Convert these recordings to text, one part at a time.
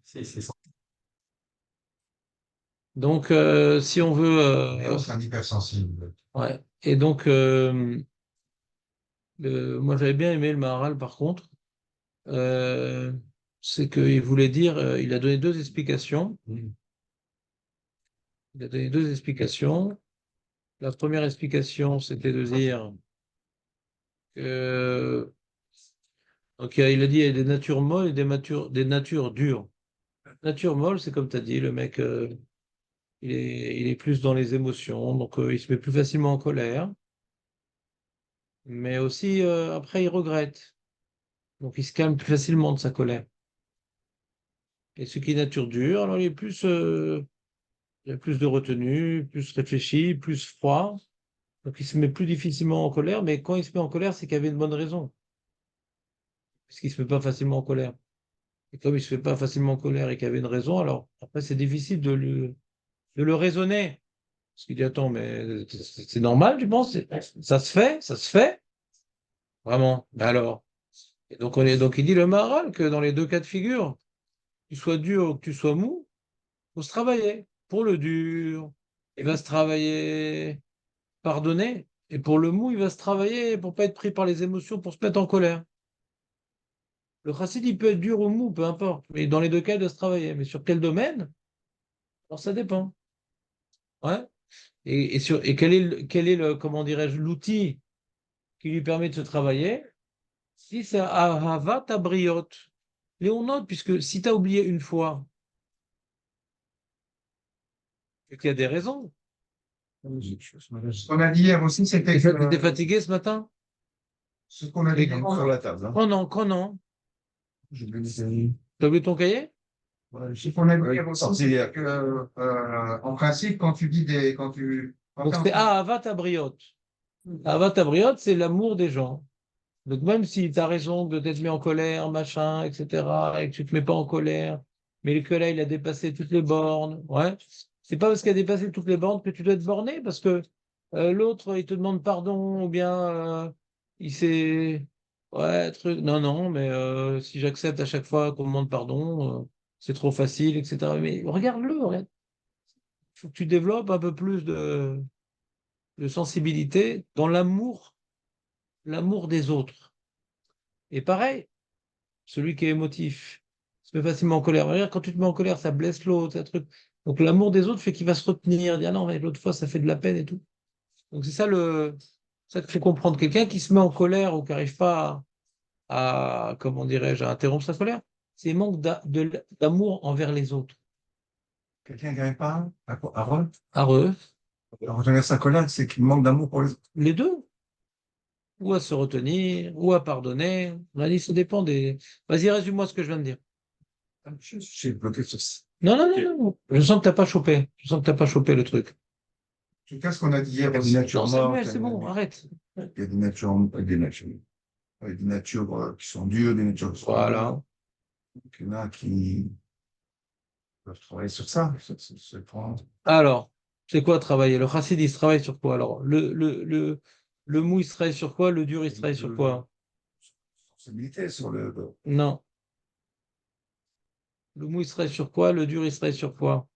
c'est ça. Donc, si on veut, Léo, c'est un hypersensible. ouais. Et donc, moi, j'avais bien aimé le Maharal, par contre. Euh, c'est qu'il voulait dire, il a donné deux explications. Il a donné deux explications. La première explication, c'était de dire que, donc, il a dit il y a des natures molles et des natures dures. Nature molle, c'est comme tu as dit, le mec, il est plus dans les émotions, donc il se met plus facilement en colère, mais aussi, après, il regrette. Donc, il se calme plus facilement de sa colère. Et ce qui est nature dure, alors il a plus de retenue, plus réfléchi, plus froid. Donc, il se met plus difficilement en colère, mais quand il se met en colère, c'est qu'il y avait une bonne raison, puisqu'il se met pas facilement en colère. Et comme il se fait pas facilement en colère et qu'il y avait une raison, alors après, c'est difficile de le raisonner. Parce qu'il dit, attends, mais c'est normal, tu penses? Ça se fait, vraiment. Ben alors. Et donc il dit le Maharal que dans les deux cas de figure, que tu sois dur ou que tu sois mou, il faut se travailler. Pour le dur, il va se travailler, pardonner. Et pour le mou, il va se travailler pour pas être pris par les émotions, pour se mettre en colère. Le chassid, il peut être dur ou mou, peu importe. Mais dans les deux cas, il doit se travailler. Mais sur quel domaine? Alors ça dépend. Ouais. Et quel est le, comment dirais-je, l'outil qui lui permet de se travailler? Si c'est Ahava Tabriot. Léon note, puisque si tu as oublié une fois, c'est qu'il y a des raisons. Ce qu'on a dit hier aussi, c'était Tu que étais fatigué ce matin? ce qu'on a dit Et- sur la table. Hein. Quand non? Je vais essayer. Tu as oublié ton cahier? Ouais, ce qu'on a dit hier aussi, c'est que, en principe, quand tu dis des, quand tu, quand Donc t'es en c'est train de- Ahava Tabriot. Ahava Tabriot, c'est l'amour des gens. Donc même si tu as raison de t'être mis en colère, machin, etc., et que tu te mets pas en colère, mais que là, il a dépassé toutes les bornes, ouais. C'est pas parce qu'il a dépassé toutes les bornes que tu dois être borné, parce que l'autre, il te demande pardon, ou bien il s'est... Ouais, truc... Non, non, mais si j'accepte à chaque fois qu'on me demande pardon, c'est trop facile, etc. Mais regarde-le, regarde. Il faut que tu développes un peu plus de sensibilité dans l'amour des autres. Et pareil, celui qui est émotif se met facilement en colère. Regarde, quand tu te mets en colère, ça blesse l'autre, ça truc. Donc l'amour des autres fait qu'il va se retenir, dire ah non, mais l'autre fois, ça fait de la peine et tout. Donc c'est ça que fait comprendre quelqu'un qui se met en colère ou qui n'arrive pas comment dirais-je, à interrompre sa colère. C'est manque d'amour envers les autres. quelqu'un qui n'arrive pas À eux, à retenir sa colère, c'est qu'il manque d'amour pour les autres. les deux, ou à se retenir, ou à pardonner. On a dit, ça dépend des. Vas-y, résume-moi ce que je viens de dire. Je suis bloqué sur ça. Non, non, non, non. Je sens que t'as pas chopé. Je sens que t'as pas chopé le truc. En tout cas, ce qu'on a dit hier, il y a des natures Non, mortes, Samuel, c'est bon, arrête. il y a des natures, des natures qui sont dures, des natures qui sont molles. Voilà. Donc, il y en a qui peuvent travailler sur ça, se prendre. Alors, c'est quoi travailler? Le chassid, il se travaille sur quoi? Alors, le mou, il se travaille sur quoi? Le dur, il se travaille sur quoi? Sensibilité sur Non. Le mou, il se travaille sur quoi? Le dur, il se travaille sur quoi?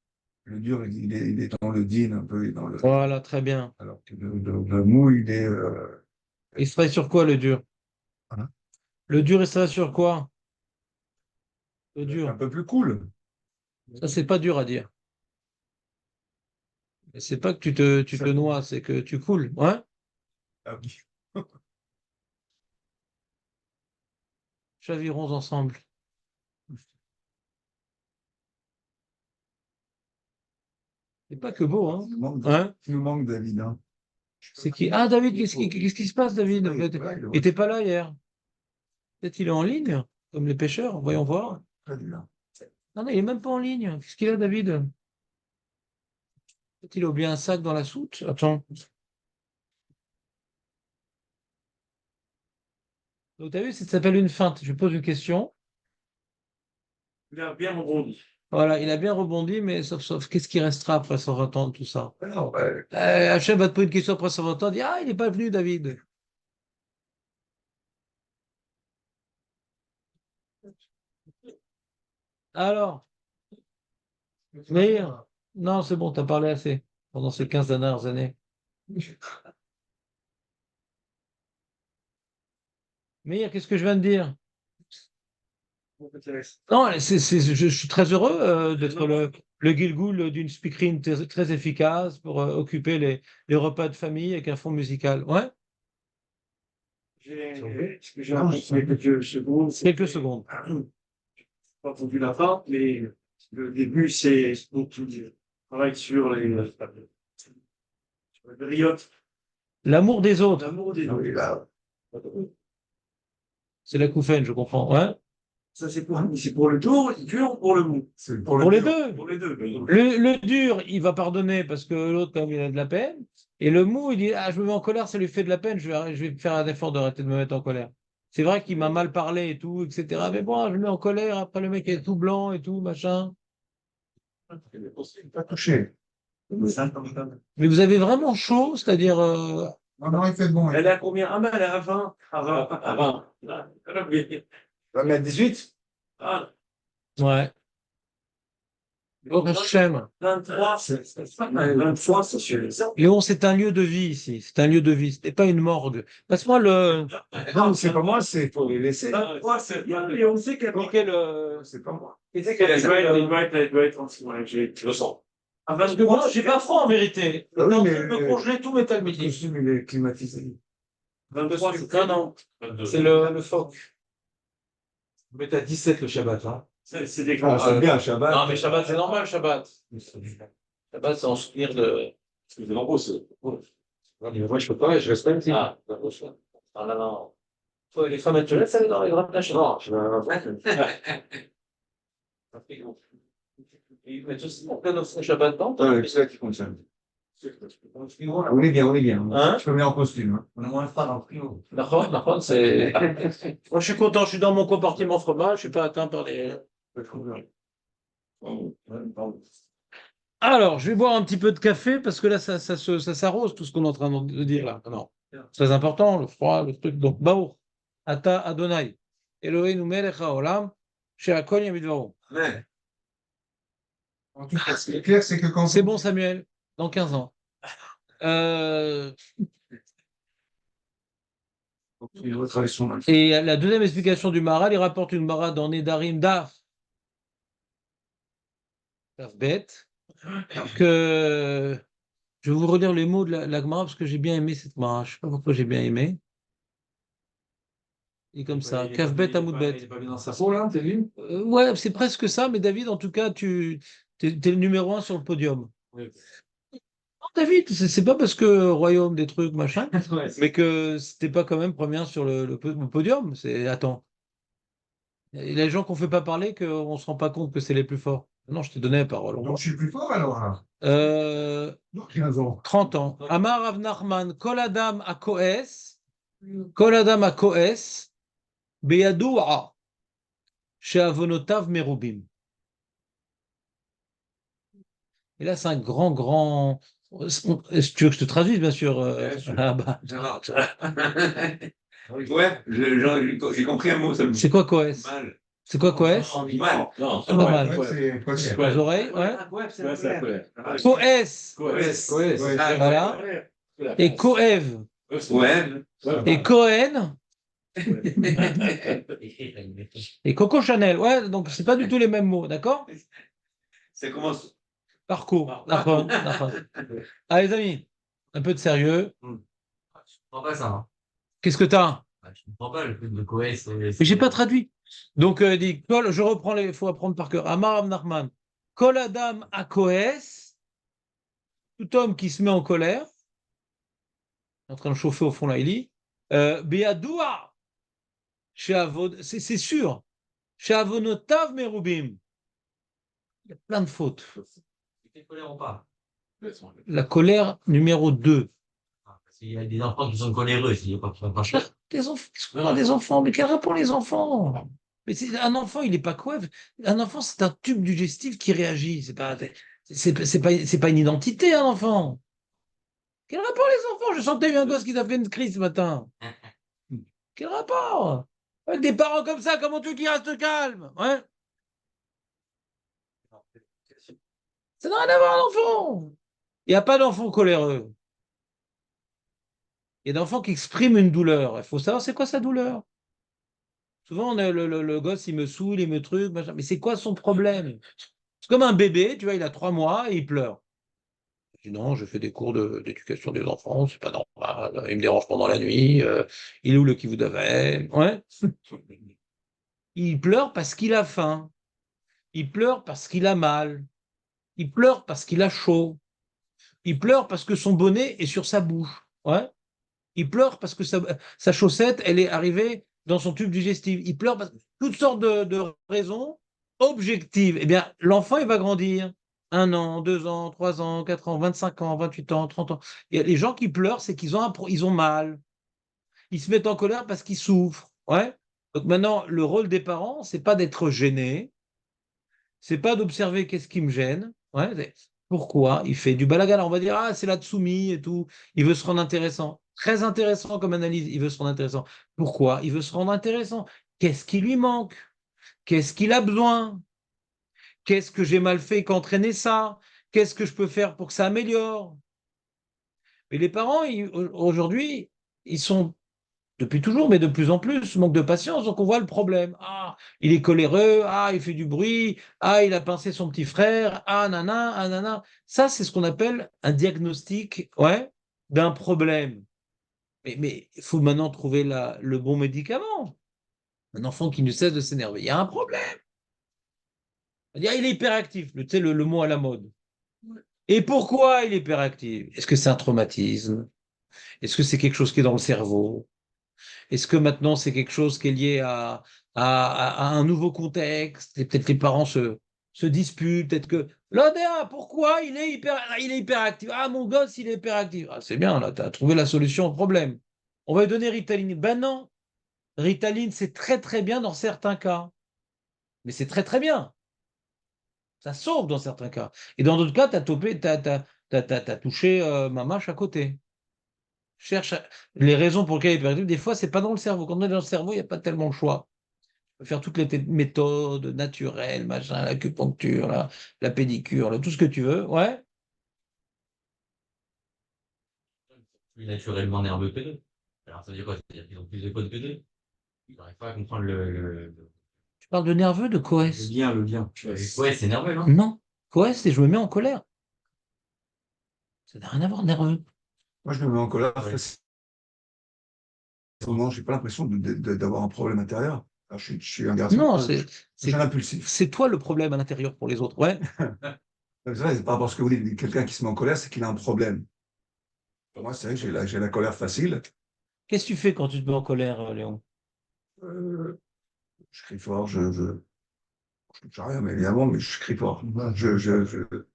le dur, il est dans le din un peu, dans le, Voilà, très bien. alors que le mou, il est Il se travaille sur quoi, le dur? voilà, Le dur, il se travaille sur quoi? Le un dur. peu plus cool. Ça, c'est pas dur à dire. Mais c'est pas que tu te Ça, noies, c'est que tu coules. Ouais? ah oui. Chavirons ensemble. C'est pas que beau, hein? Hein? Il nous manque David. Hein. C'est qui? Ah, David, qu'est-ce qui se passe, David? Il n'était pas là hier. Peut-être qu'il est en ligne, comme les pêcheurs. Voyons voir. Très bien. Non, non, il est même pas en ligne. Qu'est-ce qu'il a, David? Peut-être qu'il a oublié un sac dans la soute. Attends. Donc, tu as vu, ça s'appelle une feinte. Je pose une question. Il a bien rebondi. Voilà, il a bien rebondi, mais sauf, qu'est-ce qui restera après 120 ans de tout ça? Alors, Hachem va te poser une question après 120 ans, dire, ah, il n'est pas venu, David. Alors, Meir, non, c'est bon, t'as parlé assez pendant ces 15 dernières années. Meir, qu'est-ce que je viens de dire? Non, je suis très heureux d'être le Gilgoul d'une speakerine très efficace pour occuper les repas de famille avec un fond musical. Ouais, J'ai entendu quelques secondes. quelques secondes. Pas entendu la fin, mais le début, c'est donc tu travailles sur les griottes, L'amour des autres, l'amour des autres. c'est la couffaine, je comprends. Ouais. Ça, c'est pour le dur ou pour le mou? Pour les deux. Pour les deux. Le dur, il va pardonner parce que l'autre, quand même, il a de la peine. Et le mou, il dit, ah, je me mets en colère, ça lui fait de la peine, je vais faire un effort d'arrêter de me mettre en colère. C'est vrai qu'il m'a mal parlé et tout, etc. Mais bon, je me mets en colère, après le mec est tout blanc et tout, machin. Pas touché. Mais vous avez vraiment chaud, c'est-à-dire, Non, non, il fait bon. Elle est à combien? Ah ben, elle est à 20. À 20. À 20. Va mettre 18. Ah, ouais. Oh, Hachem. 23, c'est pas mal. 23, c'est suffisant. Léon, c'est un lieu de vie ici. C'est un lieu de vie. Ce n'est pas une morgue. Passe-moi le. Non, c'est pas moi, c'est pour les laisser. 23, c'est bien. Et on sait qu'elle C'est pas moi. il doit être en dessous. Ouais, je le sens. À Parce que moi, 23, j'ai pas froid en vérité. Ah oui, Non, mais- je peux congeler tout métal Le midi. costume, il est climatisé. 23, c'est Non, non. C'est le phoque. Vous mettez à 17 le Shabbat, hein. c'est des Ah, grands. c'est bien, Shabbat. Non, mais Shabbat, c'est normal, Shabbat. Shabbat, c'est en souvenir de. C'est des grands. Non, mais moi, je peux pas, je respecte. Ah, non, non, non. Toi, les femmes, elles te laissent aller dans les draps de la chambre. Non, Ils mettent aussi en plein au Shabbat, non? C'est ça qui fonctionne. On est bien, on est bien. Hein? Je peux mettre en costume. Hein. On a moins de femmes en primo. D'accord, c'est. Moi, je suis content, je suis dans mon compartiment fromage, je suis pas atteint par les. Alors, je vais boire un petit peu de café parce que là, ça s'arrose tout ce qu'on est en train de dire là. Non. Très important, le froid, le truc. Donc, Baou, Ata Adonai, Eloheinu melech haolam, she'akol yamidvaru. Ouais. En tout cas, ce qui est clair, c'est que quand C'est bon, Samuel, dans 15 ans. une autre tradition. Et la deuxième explication du Maharal, il rapporte une Mara dans Nedarim Daf bête, que je vais vous relire les mots de la Gemara parce que j'ai bien aimé cette Mara. Je ne sais pas pourquoi j'ai bien aimé. Et comme ça, Kafbet Amoudbet. Il est pas bien dans sa peau, là, t'as vu? Ouais, c'est presque ça, mais David, en tout cas, t'es le numéro 1 sur le podium. Oui. Non, David, c'est pas parce que royaume des trucs, machin, Ouais, mais que c'était pas quand même premier sur le podium. Attends. Et les gens qu'on fait pas parler, qu'on se rend pas compte que c'est les plus forts. Non, je t'ai donné la parole. Donc, je suis plus fort alors. Hein. Dans 15 ans. 30 ans. Amar Rav Nachman, Kol Adam a Koes, Beyadoua, She'avonotav Merubim. Et là, c'est un grand. Est-ce que tu veux que je te traduise, bien sûr Ah bah. Ouais, j'ai compris un mot, ça me C'est quoi Koes? mal. C'est quoi Koes? Mal. Non, C'est pas mal. Ouais, c'est quoi, c'est- Les oreilles, ouais. Ouais, c'est la colère. Koes, Ouais. voilà. Et Koev. Ouais. Et Cohen. Et Coco Chanel. Ouais, donc c'est pas du tout les mêmes mots, d'accord? Ça commence. Parcours. D'accord. Allez, les amis, un peu de sérieux. Je comprends pas ça. Hein. Qu'est-ce que t'as? Je comprends pas le truc de Coes. Mais j'ai pas traduit. Donc, dit, je reprends il faut apprendre par cœur. Amar Nachman. Kol Adam a Koes. Tout homme qui se met en colère, en train de chauffer au fond là, il dit Beadoua. C'est sûr. Chez Avonotav Merubim. Il y a plein de fautes. C'était colère ou pas? La colère numéro 2. Parce qu'il y a des enfants qui sont coléreux, s'il n'y a pas de Des enfants, qu'est-ce qu'on a des enfants? Mais quel rapport les enfants? Mais un enfant, il n'est pas quoi? Un enfant, c'est un tube digestif qui réagit. C'est pas une identité, un enfant. Quel rapport les enfants? Je sentais eu un gosse qui t'a fait une crise ce matin. Quel rapport? Avec des parents comme ça, comment tu veux qu'ils restent calmes? Ouais. Ça n'a rien à voir, l'enfant. Il n'y a pas d'enfant coléreux. Il y a d'enfants qui expriment une douleur. Il faut savoir c'est quoi sa douleur. Souvent, le gosse, il me saoule, il me truc, machin. Mais c'est quoi son problème? C'est comme un bébé, tu vois, il a 3 mois et il pleure. Je dis non, je fais des cours d'éducation des enfants, c'est pas normal. Il me dérange pendant la nuit. Il est où le qui vous devait? Ouais. Il pleure parce qu'il a faim. Il pleure parce qu'il a mal. Il pleure parce qu'il a chaud. Il pleure parce que son bonnet est sur sa bouche. Ouais. Il pleure parce que sa chaussette, elle est arrivée dans son tube digestif. Il pleure parce que toutes sortes de raisons objectives. Eh bien, l'enfant, il va grandir. 1 an, 2 ans, 3 ans, 4 ans, 25 ans, 28 ans, 30 ans. Et les gens qui pleurent, c'est qu'ils ils ont mal. Ils se mettent en colère parce qu'ils souffrent. Ouais. Donc maintenant, le rôle des parents, c'est pas d'être gêné, c'est pas d'observer qu'est-ce qui me gêne. Ouais, pourquoi il fait du balagan. Alors on va dire, ah, c'est la Tsumi et tout. Il veut se rendre intéressant. Très intéressant comme analyse. Il veut se rendre intéressant. Pourquoi il veut se rendre intéressant? Qu'est-ce qui lui manque? Qu'est-ce qu'il a besoin? Qu'est-ce que j'ai mal fait qu'entraîner ça? Qu'est-ce que je peux faire pour que ça améliore? Mais les parents, aujourd'hui, ils sont depuis toujours, mais de plus en plus, manque de patience, donc on voit le problème. Ah, il est coléreux, ah, il fait du bruit, ah, il a pincé son petit frère, ah, nana. Ça, c'est ce qu'on appelle un diagnostic, ouais, d'un problème. Mais il faut maintenant trouver le bon médicament. Un enfant qui ne cesse de s'énerver, il y a un problème. Il est hyperactif, tu sais, le mot à la mode. Et pourquoi il est hyperactif? Est-ce que c'est un traumatisme? Est-ce que c'est quelque chose qui est dans le cerveau? Est-ce que maintenant c'est quelque chose qui est lié à un nouveau contexte? Et peut-être les parents se disputent, peut-être que l'ODA, pourquoi il est hyperactif? Ah, mon gosse, il est hyperactif. Ah, c'est bien, là, tu as trouvé la solution au problème. On va lui donner Ritaline. Ben non, Ritaline, c'est très très bien dans certains cas. Mais c'est très très bien. Ça sauve dans certains cas. Et dans d'autres cas, tu as touché ma mâche à côté. Cherche les raisons pour lesquelles il est hyperactif. Des fois, c'est pas dans le cerveau. Quand on est dans le cerveau, il n'y a pas tellement le choix. On peut faire toutes les méthodes naturelles, machin, l'acupuncture, la pédicure, tout ce que tu veux. Ouais. Plus naturellement nerveux que nous. Alors, ça veut dire quoi? C'est-à-dire qu'ils ont plus de codes que nous. Ils n'arrivent pas à comprendre Tu parles de nerveux, de coès? Le lien. Ouais, c'est nerveux, non? Non. Coès, c'est je me mets en colère. Ça n'a rien à voir, nerveux. Moi, je me mets en colère. Ouais. Moment, j'ai pas l'impression d'avoir un problème intérieur. Alors, je suis un garçon. Non, Je suis un impulsif. c'est toi le problème à l'intérieur pour les autres. Ouais. C'est vrai, par rapport à ce que vous dites, quelqu'un qui se met en colère, c'est qu'il a un problème. Pour moi, c'est vrai que j'ai la colère facile. Qu'est-ce que tu fais quand tu te mets en colère, Léon? Je crie fort, je touche à rien, mais évidemment, mais je crie fort. Je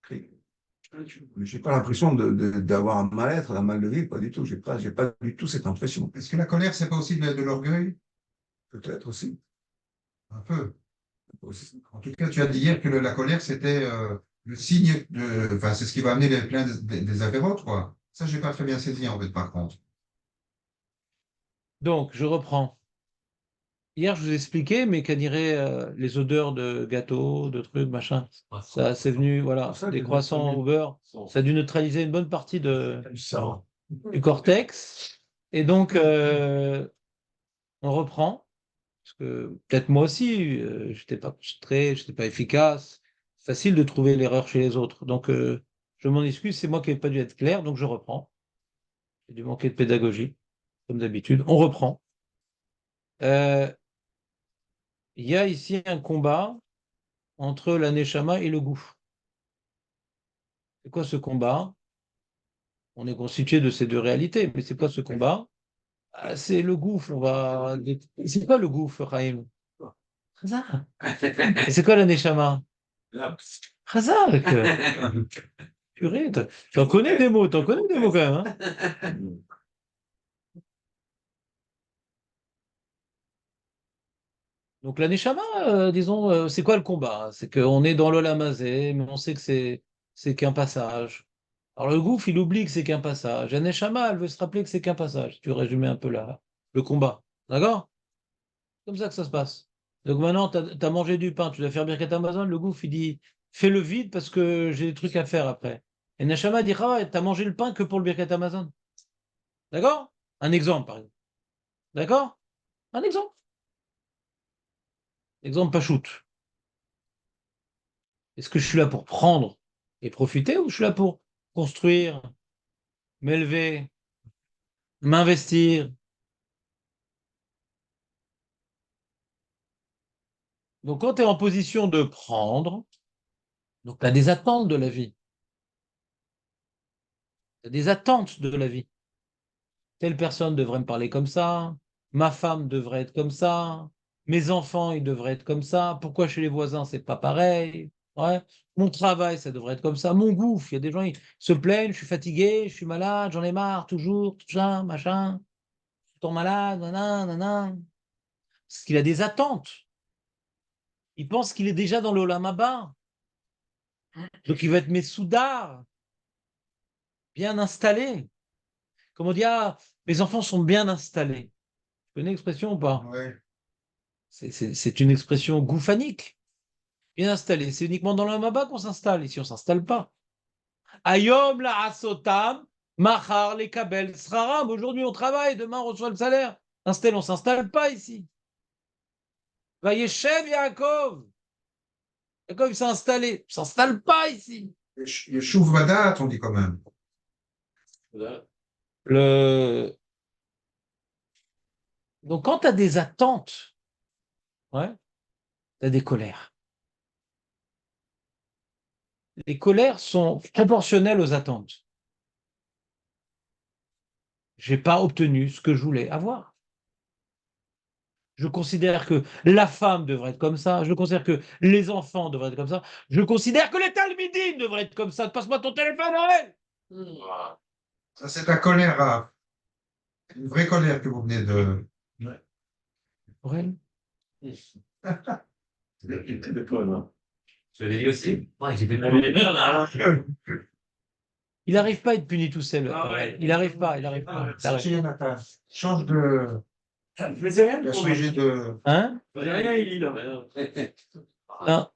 crie. Mais j'ai pas l'impression d'avoir un mal-être, un mal de vivre, pas du tout. J'ai pas du tout cette impression. Est-ce que la colère, c'est pas aussi de l'orgueil? Peut-être aussi. Un peu. Aussi. En tout cas, tu as dit hier que la colère, c'était le signe de. Enfin, c'est ce qui va amener plein des avérotes, quoi. Ça, j'ai pas très bien saisi, en fait, par contre. Donc, je reprends. Hier, je vous ai expliqué, mais qu'à dirait les odeurs de gâteaux, de trucs, machin. Ça, c'est venu, voilà, Ça, des que- croissants au beurre. Ça a dû neutraliser une bonne partie du cortex. Et donc, on reprend. Parce que peut-être moi aussi, je n'étais pas concentré, je n'étais pas efficace. Facile de trouver l'erreur chez les autres. Donc, je m'en excuse, c'est moi qui n'ai pas dû être clair, donc je reprends. J'ai dû manquer de pédagogie, comme d'habitude. On reprend. Euh, Il y a ici un combat entre la Neshama et le gouffre. C'est quoi ce combat? On est constitué de ces deux réalités, mais c'est quoi ce combat? Ah, c'est le gouffre. C'est quoi le gouffre, Raïm? Razak. Et c'est quoi la Neshama? Razak. Purée, t'en connais des mots, t'en connais des mots quand même. Hein. Donc la Neshama, disons, c'est quoi le combat? C'est qu'on est dans l'Olam Hazé, mais on sait que c'est qu'un passage. Alors le gouffre, il oublie que c'est qu'un passage. La Neshama, elle veut se rappeler que c'est qu'un passage. Tu résumais un peu le combat. D'accord? Comme ça que ça se passe. Donc maintenant, tu as mangé du pain, tu dois faire Birkat Amazon. Le gouffre, il dit, fais-le vide parce que j'ai des trucs à faire après. Et Neshama dit, ah, tu as mangé le pain que pour le Birkat Amazon. D'accord? Un exemple, par exemple. D'accord? Un exemple. Exemple pas shoot. Est-ce que je suis là pour prendre et profiter ou je suis là pour construire, m'élever, m'investir? Donc quand tu es en position de prendre, donc tu as des attentes de la vie. Tu as des attentes de la vie. Telle personne devrait me parler comme ça, ma femme devrait être comme ça, mes enfants, ils devraient être comme ça, pourquoi chez les voisins, c'est pas pareil? Ouais. Mon travail, ça devrait être comme ça. Mon gouffre, il y a des gens qui se plaignent, je suis fatigué, je suis malade, j'en ai marre, toujours, tout ça, machin, tout le temps malade, nanana. Parce qu'il a des attentes. Il pense qu'il est déjà dans le Olam Haba. Donc il va être Messoudar, bien installé. Comme on dit, ah, mes enfants sont bien installés. Tu connais l'expression ou pas? Ouais. C'est une expression gouffanique. Bien installé. C'est uniquement dans le Maba qu'on s'installe. Ici, on ne s'installe pas. Ayom la asotam, machar les kabel sraram. Aujourd'hui, on travaille, demain, on reçoit le salaire. Installe, on ne s'installe pas ici. Vayeshev Yaakov. Yaakov, il s'est installé. On ne s'installe pas ici. Yeshuv Vadat, on dit quand même. Le... Donc, quand tu as des attentes, ouais, tu as des colères. Les colères sont proportionnelles aux attentes. Je n'ai pas obtenu ce que je voulais avoir. Je considère que la femme devrait être comme ça. Je considère que les enfants devraient être comme ça. Je considère que les talmidim devraient être comme ça. Passe-moi ton téléphone, Noël. Ça, c'est la colère, une vraie colère que vous venez de. Aurel, Je l'ai dit aussi. Ouais, j'ai fait il n'arrive pas à être puni tout seul. Ah ouais. Aurel. Il n'arrive pas. Il n'arrive pas. Il arrive. Jonathan, change de. Je faisais rien Il de a mauvais. changé de. Hein? Je faisais rien, il là. Non.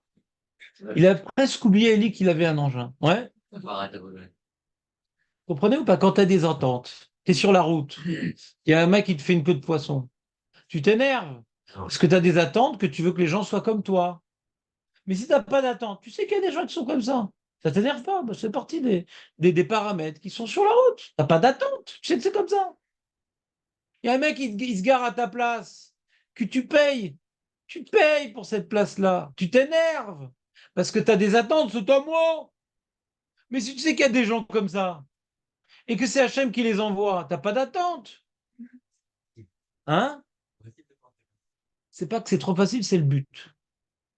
Il a presque oublié, Eli, qu'il avait un engin. Ouais? Arrête de rigoler. Comprenez ou pas? Quand tu as des ententes, tu es sur la route, il y a un mec qui te fait une queue de poisson. Tu t'énerves parce que tu as des attentes, que tu veux que les gens soient comme toi. Mais si tu n'as pas d'attente, tu sais qu'il y a des gens qui sont comme ça. Ça t'énerve pas, bah, c'est partie des paramètres qui sont sur la route. Tu n'as pas d'attente, tu sais que c'est comme ça. Il y a un mec il se gare à ta place, que tu payes pour cette place-là. Tu t'énerves parce que tu as des attentes, c'est à moi. Mais si tu sais qu'il y a des gens comme ça et que c'est Hachem qui les envoie, tu n'as pas d'attente. Hein? C'est pas que c'est trop facile, c'est le but.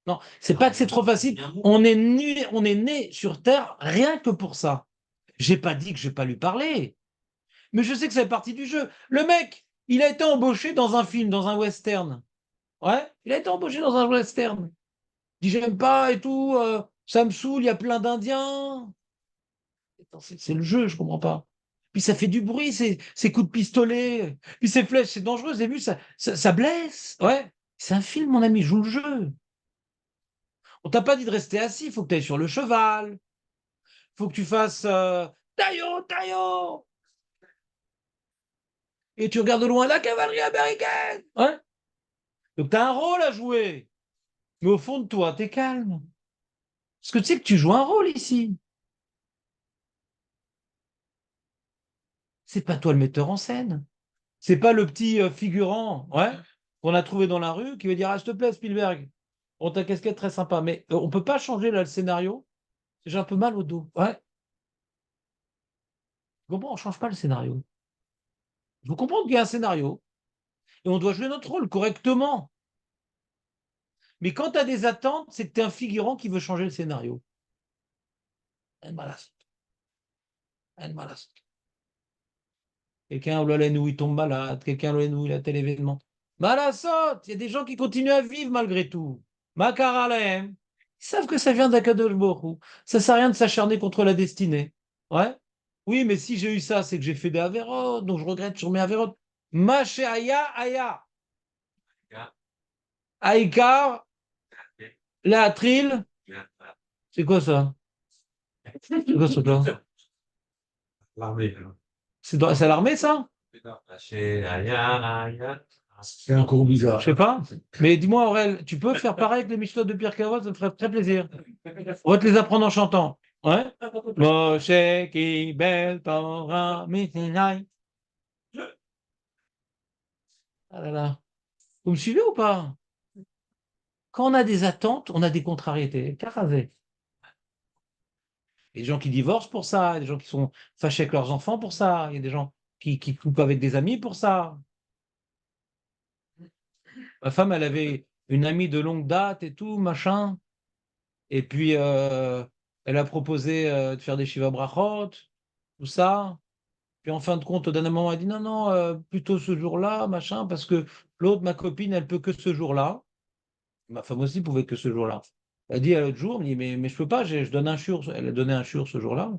Non, c'est pas que c'est trop facile. On est né sur Terre rien que pour ça. J'ai pas dit que je vais pas lui parler, mais je sais que c'est partie du jeu. Le mec, il a été embauché dans un film, dans un western. Ouais, il a été embauché dans un western. Il dit j'aime pas et tout, ça me saoule, il y a plein d'Indiens. Attends, c'est le jeu, je comprends pas. Puis ça fait du bruit, ces coups de pistolet. Puis ces flèches, c'est dangereux. Vous avez vu, ça blesse. Ouais, c'est un film, mon ami, joue le jeu. On t'a pas dit de rester assis, il faut que tu ailles sur le cheval. Il faut que tu fasses taillot, taillot. Et tu regardes de loin la cavalerie américaine. Ouais. Donc tu as un rôle à jouer. Mais au fond de toi, tu es calme. Parce que tu sais que tu joues un rôle ici. C'est pas toi le metteur en scène. C'est pas le petit figurant, ouais, qu'on a trouvé dans la rue qui veut dire ah, s'il te plaît, Spielberg. Bon, ta casquette très sympa, mais on peut pas changer là le scénario. J'ai un peu mal au dos. Ouais. Comment on change pas le scénario? Il faut comprendre qu'il y a un scénario et on doit jouer notre rôle correctement. Mais quand tu as des attentes, c'est que tu es un figurant qui veut changer le scénario. Quelqu'un où il tombe malade, quelqu'un où il a tel événement. Malassot, il y a des gens qui continuent à vivre malgré tout. Makaralem, ils savent que ça vient d'Akadosh Baruch Hu. Ça sert à rien de s'acharner contre la destinée. Ouais. Oui, mais si j'ai eu ça, c'est que j'ai fait des avérotes, donc je regrette sur mes avérotes. Maché aya aya. Aïkar, Léatril. C'est quoi ça? C'est quoi ce truc-là? L'armée. C'est à l'armée, ça? C'est C'est un cours bizarre. Je sais pas. Mais dis-moi, Aurel, tu peux faire pareil avec les Mishnot de Pierre Cavot, ça me ferait très plaisir. On va te les apprendre en chantant. Ouais? Moshe Kibel Torah Misinai. Ah là là. Vous me suivez ou pas? Quand on a des attentes, on a des contrariétés. Carazé. Il y a des gens qui divorcent pour ça, il y a des gens qui sont fâchés avec leurs enfants pour ça, il y a des gens qui coupent avec des amis pour ça. Ma femme, elle avait une amie de longue date et tout, machin. Et puis, elle a proposé de faire des Shiva Brachot, tout ça. Puis en fin de compte, au dernier moment, elle a dit non, non, plutôt ce jour-là, machin, parce que l'autre, ma copine, elle peut que ce jour-là. Ma femme aussi pouvait que ce jour-là. Elle a dit à l'autre jour, elle me dit, mais je peux pas, je donne un shiur. Elle a donné un shiur ce jour-là.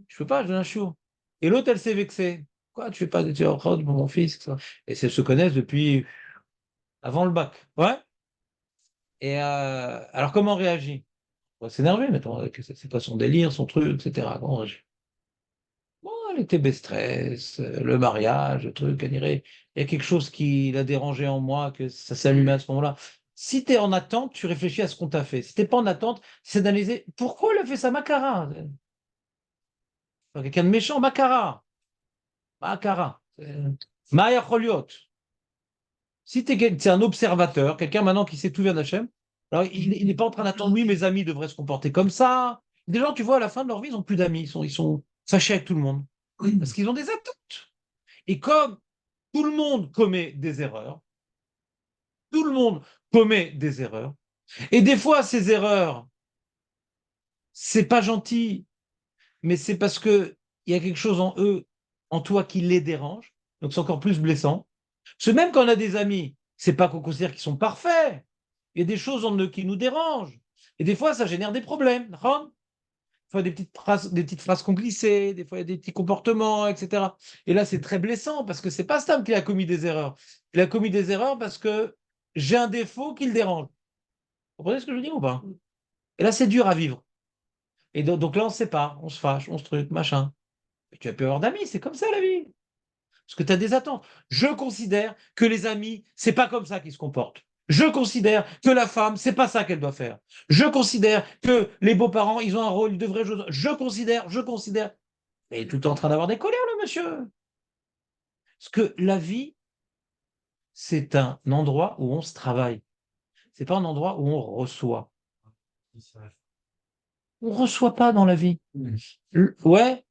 Je peux pas, je donne un shiur. Et l'autre, elle s'est vexée. Quoi, tu fais pas de Shiva Brachot pour mon fils, ça. Et elles se connaissent depuis avant le bac. Ouais. Et alors, comment on réagit? On va s'énerver, mettons, c'est pas son délire, son truc, etc. Comment on réagit? Bon, elle était stress, le mariage, le truc, elle dirait, il y a quelque chose qui l'a dérangé en moi, que ça s'allumait à ce moment-là. Si tu es en attente, tu réfléchis à ce qu'on t'a fait. Si tu n'es pas en attente, c'est d'analyser pourquoi elle a fait ça, Macara. Quelqu'un de méchant, Macara. Macara. Maya Choliot. Si tu es un observateur, quelqu'un maintenant qui sait tout vient d'Hachem, alors il n'est pas en train d'attendre, oui, mes amis devraient se comporter comme ça. Des gens, tu vois, à la fin de leur vie, ils n'ont plus d'amis, ils sont fâchés avec tout le monde. Parce qu'ils ont des attentes. Et comme tout le monde commet des erreurs, tout le monde commet des erreurs, et des fois, ces erreurs, c'est pas gentil, mais c'est parce que il y a quelque chose en eux, en toi, qui les dérange. Donc, c'est encore plus blessant. Parce que même quand on a des amis, c'est pas qu'on considère qu'ils sont parfaits. Il y a des choses en eux qui nous dérangent. Et des fois, ça génère des problèmes. Des fois, des petites phrases qu'on glissait, des fois, il y a des petits comportements, etc. Et là, c'est très blessant parce que c'est pas Stam qui a commis des erreurs. Il a commis des erreurs parce que j'ai un défaut qui le dérange. Vous comprenez ce que je veux dire ou pas? Et là, c'est dur à vivre. Et donc là, on se sépare, on se fâche, on se truc, machin. Mais tu as peur d'amis, c'est comme ça la vie. Parce que tu as des attentes. Je considère que les amis, c'est pas comme ça qu'ils se comportent. Je considère que la femme, c'est pas ça qu'elle doit faire. Je considère que les beaux-parents, ils ont un rôle, ils devraient jouer. Je considère. Et tout en train d'avoir des colères, le monsieur. Parce que la vie, c'est un endroit où on se travaille. C'est pas un endroit où on reçoit. On reçoit pas dans la vie. Ouais,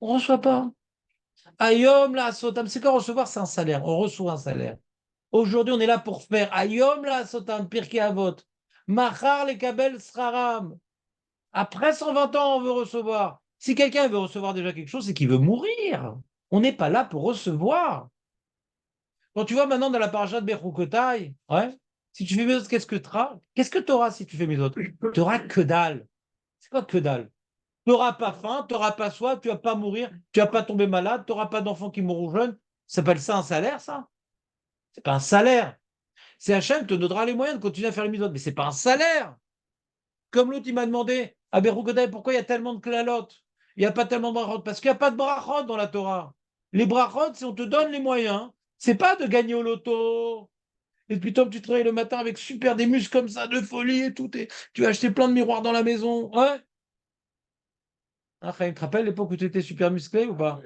on reçoit pas. Ayom la sotam, c'est quoi recevoir? C'est un salaire. On reçoit un salaire. Aujourd'hui, on est là pour faire Ayom la sotam, Pirkei Avot. Machar le kabel sraram. Après 120 ans, on veut recevoir. Si quelqu'un veut recevoir déjà quelque chose, c'est qu'il veut mourir. On n'est pas là pour recevoir. Quand tu vois maintenant dans la paracha de Bechukotai, ouais, si tu fais mes autres, qu'est-ce que tu auras? Qu'est-ce que tu auras si tu fais mes autres? Tu auras que dalle. C'est quoi que dalle? Tu n'auras pas faim, tu n'auras pas soif, tu vas pas mourir, tu vas pas tomber malade, tu n'auras pas d'enfants qui mourront jeunes. Ça s'appelle ça un salaire, ça? C'est pas un salaire. C'est Hachem te donnera les moyens de continuer à faire les mitzvot, mais c'est pas un salaire. Comme l'autre, il m'a demandé à Beroukodaï, pourquoi il y a tellement de klalotes? Il n'y a pas tellement de brachot. Parce qu'il n'y a pas de brachot dans la Torah. Les brachot, c'est on te donne les moyens. C'est pas de gagner au loto. Et puis toi, tu travailles le matin avec super des muscles comme ça, de folie et tout. Et tu vas acheter plein de miroirs dans la maison. Ouais. Hein, Chaim, tu te rappelles l'époque où tu étais super musclé ou pas?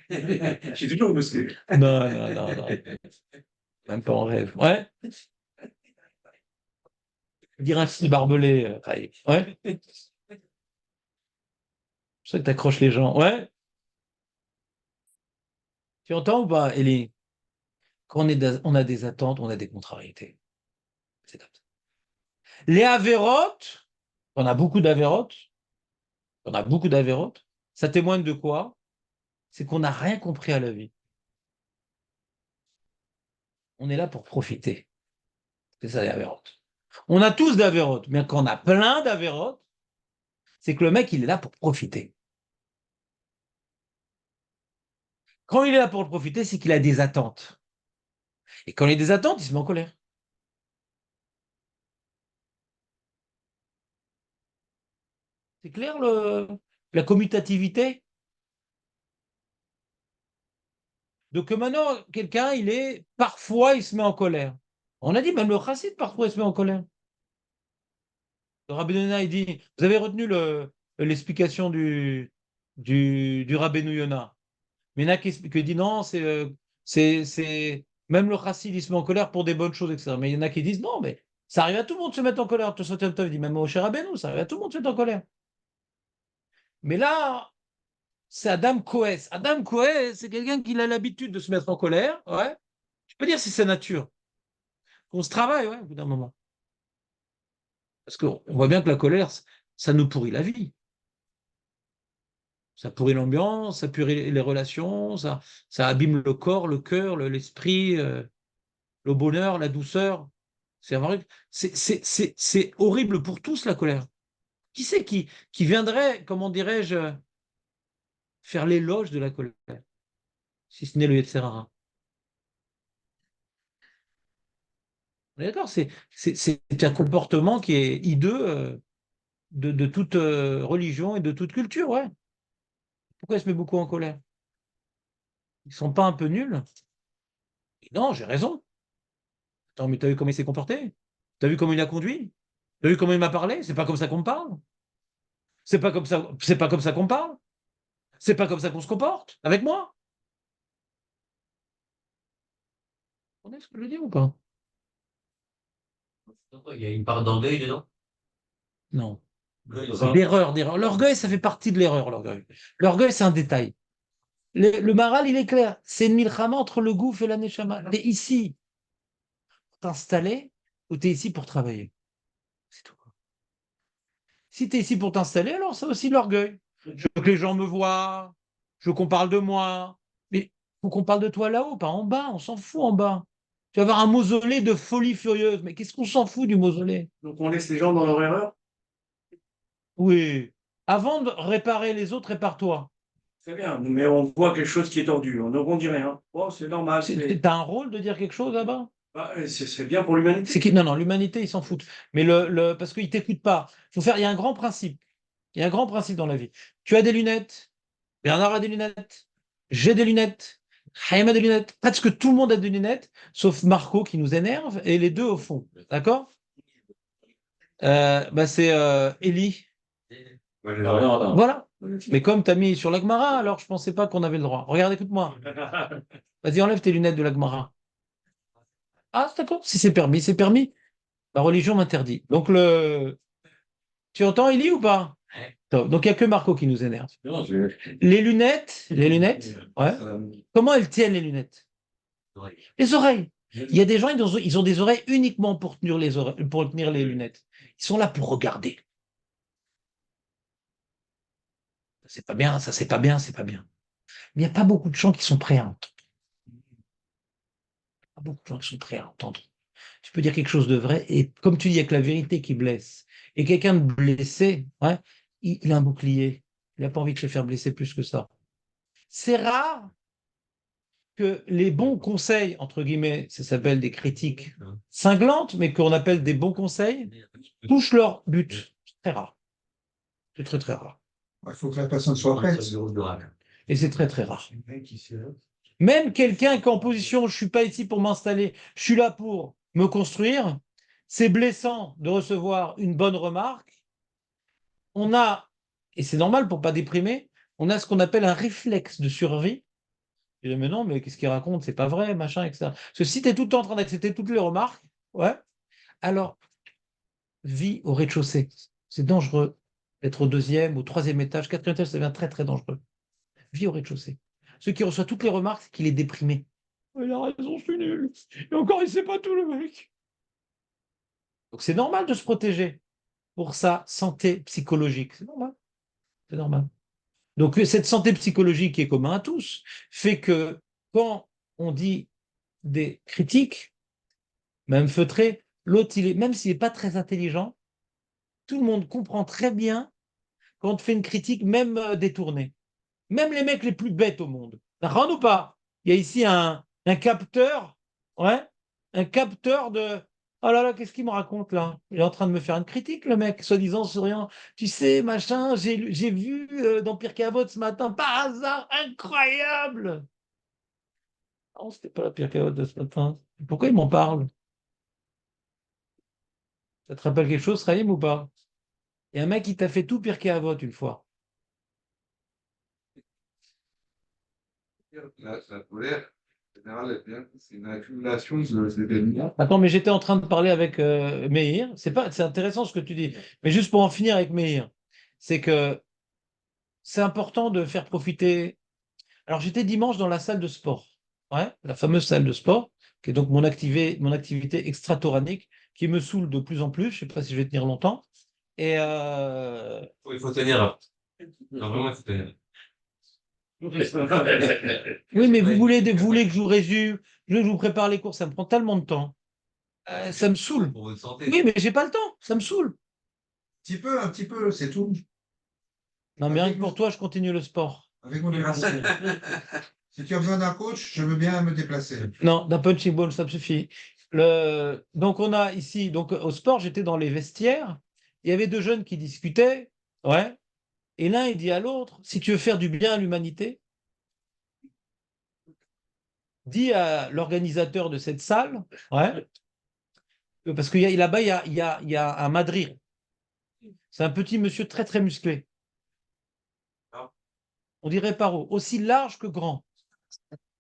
Je suis toujours musclé. Non, non, non, non. Même pas en rêve. Ouais. Dire un petit barbelé. Chaim. Ouais. C'est ça que t'accroches les gens. Ouais. Tu entends ou pas, Elie? Quand on a des attentes, on a des contrariétés. C'est comme ça. Les avérotes, on a beaucoup d'avérotes, ça témoigne de quoi? C'est qu'on n'a rien compris à la vie. On est là pour profiter. C'est ça les avérotes. On a tous d'avérotes, mais quand on a plein d'avérotes, c'est que le mec, il est là pour profiter. Quand il est là pour profiter, c'est qu'il a des attentes. Et quand il a des attentes, il se met en colère. C'est clair, la commutativité? Donc maintenant, quelqu'un, parfois, il se met en colère. On a dit, même le chassid, parfois, il se met en colère. Le Rabbi Yonah, il dit, vous avez retenu l'explication du Rabbeinu Yonah. Mais il y en a qui dit non, même le chassid, il se met en colère pour des bonnes choses, etc. Mais il y en a qui disent non, mais ça arrive à tout le monde de se mettre en colère. Tout ça, il dit même au cher Rabbeinu, ça arrive à tout le monde de se mettre en colère. Mais là, c'est Adam Koès. Adam Koès, c'est quelqu'un qui a l'habitude de se mettre en colère. Ouais. Je peux dire c'est sa nature. On se travaille, ouais, au bout d'un moment. Parce qu'on voit bien que la colère, ça nous pourrit la vie. Ça pourrit l'ambiance, ça pourrit les relations, ça abîme le corps, le cœur, l'esprit, le bonheur, la douceur. C'est horrible pour tous, la colère. Qui c'est qui viendrait, comment dirais-je, faire l'éloge de la colère, si ce n'est le Yetzer Hara? On est d'accord, c'est un comportement qui est hideux de toute religion et de toute culture, ouais. Pourquoi il se met beaucoup en colère? Ils sont pas un peu nuls? Non, j'ai raison. Attends, mais t'as vu comment il s'est comporté? T'as vu comment il a conduit? T'as vu comment il m'a parlé? C'est pas comme ça qu'on me parle. C'est pas comme ça qu'on parle. C'est pas comme ça qu'on se comporte avec moi. Vous comprenez ce que je veux dire ou pas? Il y a une part d'orgueil dedans. Non. L'orgueil, D'erreur. L'orgueil, ça fait partie de l'erreur, l'orgueil. L'orgueil, c'est un détail. Le Maral, il est clair. C'est une milchama entre le gouffre et la neshama. T'es ici pour t'installer ou t'es ici pour travailler. C'est tout. Si t'es ici pour t'installer, alors c'est aussi l'orgueil. Je veux que les gens me voient, je veux qu'on parle de moi. Mais il faut qu'on parle de toi là-haut, pas en bas. On s'en fout en bas. Tu vas avoir un mausolée de folie furieuse. Mais qu'est-ce qu'on s'en fout du mausolée? Donc on laisse les gens dans leur erreur. Oui. Avant de réparer les autres, répare-toi. Très bien, mais on voit quelque chose qui est tordu. On ne rebondit rien. Oh, c'est normal. T'as un rôle de dire quelque chose là-bas? C'est bien pour l'humanité. Non, l'humanité, ils s'en foutent. Mais parce qu'ils t'écoutent pas. Il y a un grand principe. Il y a un grand principe dans la vie. Tu as des lunettes. Bernard a des lunettes. J'ai des lunettes. Chaim a des lunettes. Presque tout le monde a des lunettes, sauf Marco qui nous énerve et les deux au fond. D'accord? C'est Eli. Voilà. Mais comme tu as mis sur l'Agmara, alors je pensais pas qu'on avait le droit. Regarde, écoute-moi. Vas-y, enlève tes lunettes de l'Agmara. Ah, c'est d'accord. Si c'est permis, c'est permis. La religion m'interdit. Donc, tu entends Eli ou pas? Top. Donc, il n'y a que Marco qui nous énerve. Les lunettes, ouais. Comment elles tiennent les lunettes? Les oreilles. Il y a des gens, ils ont des oreilles uniquement pour tenir pour tenir les lunettes. Ils sont là pour regarder. C'est pas bien, ça, c'est pas bien, c'est pas bien. Mais il n'y a pas beaucoup de gens qui sont prêts à entendre. Pas beaucoup de gens qui sont prêts à entendre. Tu peux dire quelque chose de vrai, et comme tu dis, avec la vérité qui blesse. Et quelqu'un de blessé, ouais, il a un bouclier. Il n'a pas envie de se faire blesser plus que ça. C'est rare que les bons conseils, entre guillemets, ça s'appelle des critiques cinglantes, mais qu'on appelle des bons conseils, touchent leur but. C'est très rare. C'est très, très rare. Il faut que la personne soit prête. Et c'est très, très rare. Même quelqu'un qui est en position, je ne suis pas ici pour m'installer, je suis là pour me construire, c'est blessant de recevoir une bonne remarque. On a, et c'est normal pour ne pas déprimer, on a ce qu'on appelle un réflexe de survie. Je dis, mais non, mais qu'est-ce qu'il raconte? C'est pas vrai, machin, etc. Parce que si tu es tout le temps en train d'accepter toutes les remarques, ouais, alors, vis au rez-de-chaussée. C'est dangereux d'être au deuxième, au troisième étage, quatrième étage, ça devient très, très dangereux. Vis au rez-de-chaussée. Ceux qui reçoivent toutes les remarques, c'est qu'il est déprimé. Il a raison, je suis nul. Et encore, il ne sait pas tout, le mec. Donc, c'est normal de se protéger pour sa santé psychologique. C'est normal. C'est normal. Donc, cette santé psychologique qui est commune à tous fait que quand on dit des critiques, même feutrées, l'autre, même s'il n'est pas très intelligent, tout le monde comprend très bien quand on te fait une critique, même détournée. Même les mecs les plus bêtes au monde. D'accord ou pas? Il y a ici un capteur, ouais, un capteur Oh là là, qu'est-ce qu'il me raconte là? Il est en train de me faire une critique, le mec, soi-disant souriant. Tu sais, machin, j'ai vu dans Pirkei Avot ce matin, par hasard, incroyable! Non, c'était pas la Pirkei Avot de ce matin. Pourquoi il m'en parle? Ça te rappelle quelque chose, Raïm, ou pas? Il y a un mec qui t'a fait tout Pirkei Avot une fois. La colère, en général, c'est une accumulation d'événements. Attends, mais j'étais en train de parler avec Meir. C'est intéressant ce que tu dis. Mais juste pour en finir avec Meir, c'est que c'est important de faire profiter. Alors, j'étais dimanche dans la salle de sport, ouais, la fameuse salle de sport, qui est donc mon activité extra-toranique, qui me saoule de plus en plus. Je ne sais pas si je vais tenir longtemps. Et Il faut tenir. Non, vraiment, il faut tenir. oui, mais vous voulez que je vous résume, que je vous prépare les cours, ça me prend tellement de temps. Ça me saoule. Pour votre santé. Oui, mais j'ai pas le temps, ça me saoule. Un petit peu, c'est tout. Non, mais rien que pour toi, je continue le sport. Avec mon déplacement. Si tu as besoin d'un coach, je veux bien me déplacer. Non, d'un punching ball, ça me suffit. Donc, on a ici, donc au sport, j'étais dans les vestiaires. Il y avait deux jeunes qui discutaient. Ouais. Et l'un, il dit à l'autre, si tu veux faire du bien à l'humanité, dis à l'organisateur de cette salle, ouais, parce que là-bas, il y a un madrir. C'est un petit monsieur très, très musclé. On dirait Paro, aussi large que grand.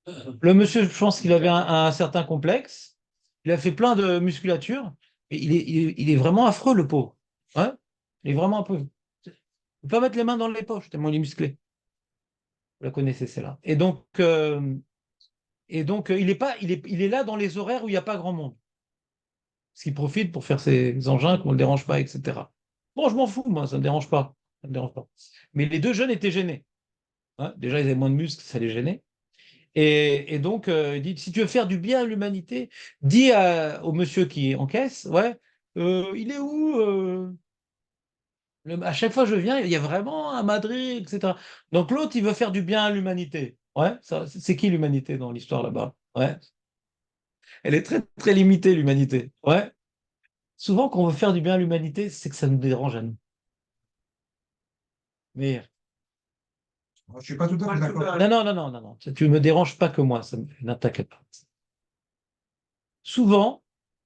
Le monsieur, je pense qu'il avait un certain complexe. Il a fait plein de musculature. Et il est vraiment affreux, le pauvre. Ouais, il est vraiment un peu. Il ne peut pas mettre les mains dans les poches, tellement il est musclé. Vous la connaissez, celle-là. Il est là dans les horaires où il n'y a pas grand monde. Parce qu'il profite pour faire ses engins, qu'on ne le dérange pas, etc. Bon, je m'en fous, moi, ça ne me dérange pas. Ça me dérange pas. Mais les deux jeunes étaient gênés. Ouais, déjà, ils avaient moins de muscles, ça les gênait. Et donc, il dit, si tu veux faire du bien à l'humanité, dis au monsieur qui encaisse, ouais, il est où à chaque fois que je viens, il y a vraiment un Madrid, etc. Donc l'autre, il veut faire du bien à l'humanité. Ouais, c'est qui l'humanité dans l'histoire là-bas? Ouais. Elle est très, très limitée, l'humanité. Ouais. Souvent, quand on veut faire du bien à l'humanité, c'est que ça nous dérange à nous. Mais Je ne suis pas tout à fait d'accord. non. Tu ne me déranges pas que moi, ne t'inquiète pas. Souvent,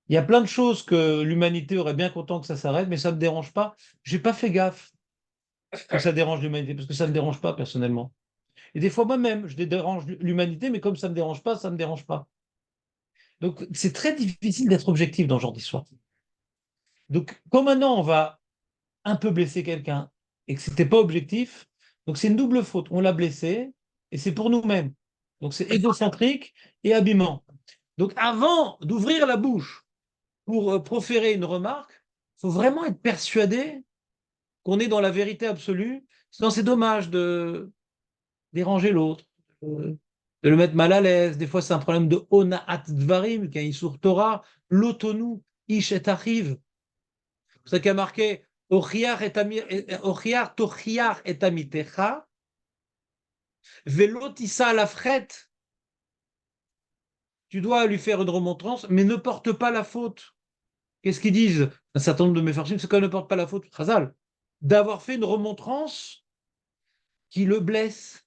il y a plein de choses que l'humanité aurait bien content que ça s'arrête, mais ça ne me dérange pas. J'ai pas fait gaffe que ça dérange l'humanité, parce que ça ne me dérange pas personnellement. Et des fois, moi-même, je dérange l'humanité, mais comme ça ne me dérange pas, ça ne me dérange pas. Donc, c'est très difficile d'être objectif dans ce genre d'histoire. Donc, comme maintenant, on va un peu blesser quelqu'un et que ce n'était pas objectif, donc c'est une double faute. On l'a blessé et c'est pour nous-mêmes. Donc, c'est égocentrique et abîmant. Donc, avant d'ouvrir la bouche pour proférer une remarque, il faut vraiment être persuadé qu'on est dans la vérité absolue. Sinon, c'est dommage de déranger l'autre, de le mettre mal à l'aise. Des fois, c'est un problème de ona'at dvarim, quand il sur Torah, l'otonu, ish et arrive. C'est ça qui a marqué Ochiar tochiar et amitecha, velotissa la frette. Tu dois lui faire une remontrance, mais ne porte pas la faute. Qu'est-ce qu'ils disent? Un certain nombre de mes farshim, c'est qu'on ne porte pas la faute, Chazal, d'avoir fait une remontrance qui le blesse.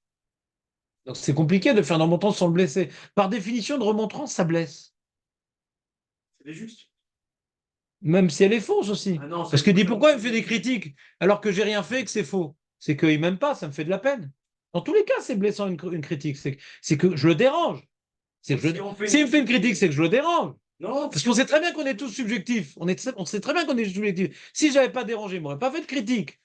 Donc c'est compliqué de faire une remontrance sans le blesser. Par définition, une remontrance, ça blesse. C'est juste. Même si elle est fausse aussi. Ah non, Parce que dis pourquoi il me fait des critiques alors que j'ai rien fait et que c'est faux? C'est qu'il m'aime pas, ça me fait de la peine. Dans tous les cas, c'est blessant une critique. C'est que je le dérange. S'il me fait une critique, c'est que je le dérange. Non, Parce qu'on sait très bien qu'on est tous subjectifs. On sait très bien qu'on est subjectifs. Si j'avais pas dérangé, il m'aurait pas fait de critique.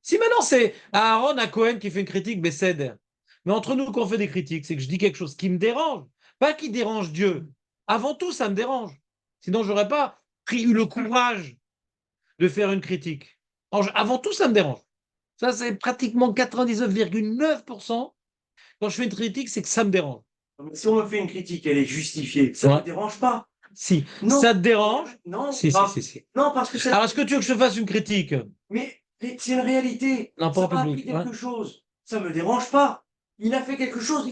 Si maintenant c'est Aaron à Cohen qui fait une critique, mais c'est. Mais entre nous, quand on fait des critiques, c'est que je dis quelque chose qui me dérange, pas qui dérange Dieu. Avant tout, ça me dérange. Sinon, j'aurais pas eu le courage de faire une critique. Avant tout, ça me dérange. Ça, c'est pratiquement 99,9%. Quand je fais une critique, c'est que ça me dérange. si on me fait une critique, elle est justifiée, ça ne Ouais. me dérange pas. Si. Non. Ça te dérange? Non, Si. non, parce que ça. Alors, est-ce que tu veux que je te fasse une critique? Mais c'est une réalité. Non, pas Ça en m'a public, appris quelque chose. Ça me dérange pas. Il a fait quelque chose.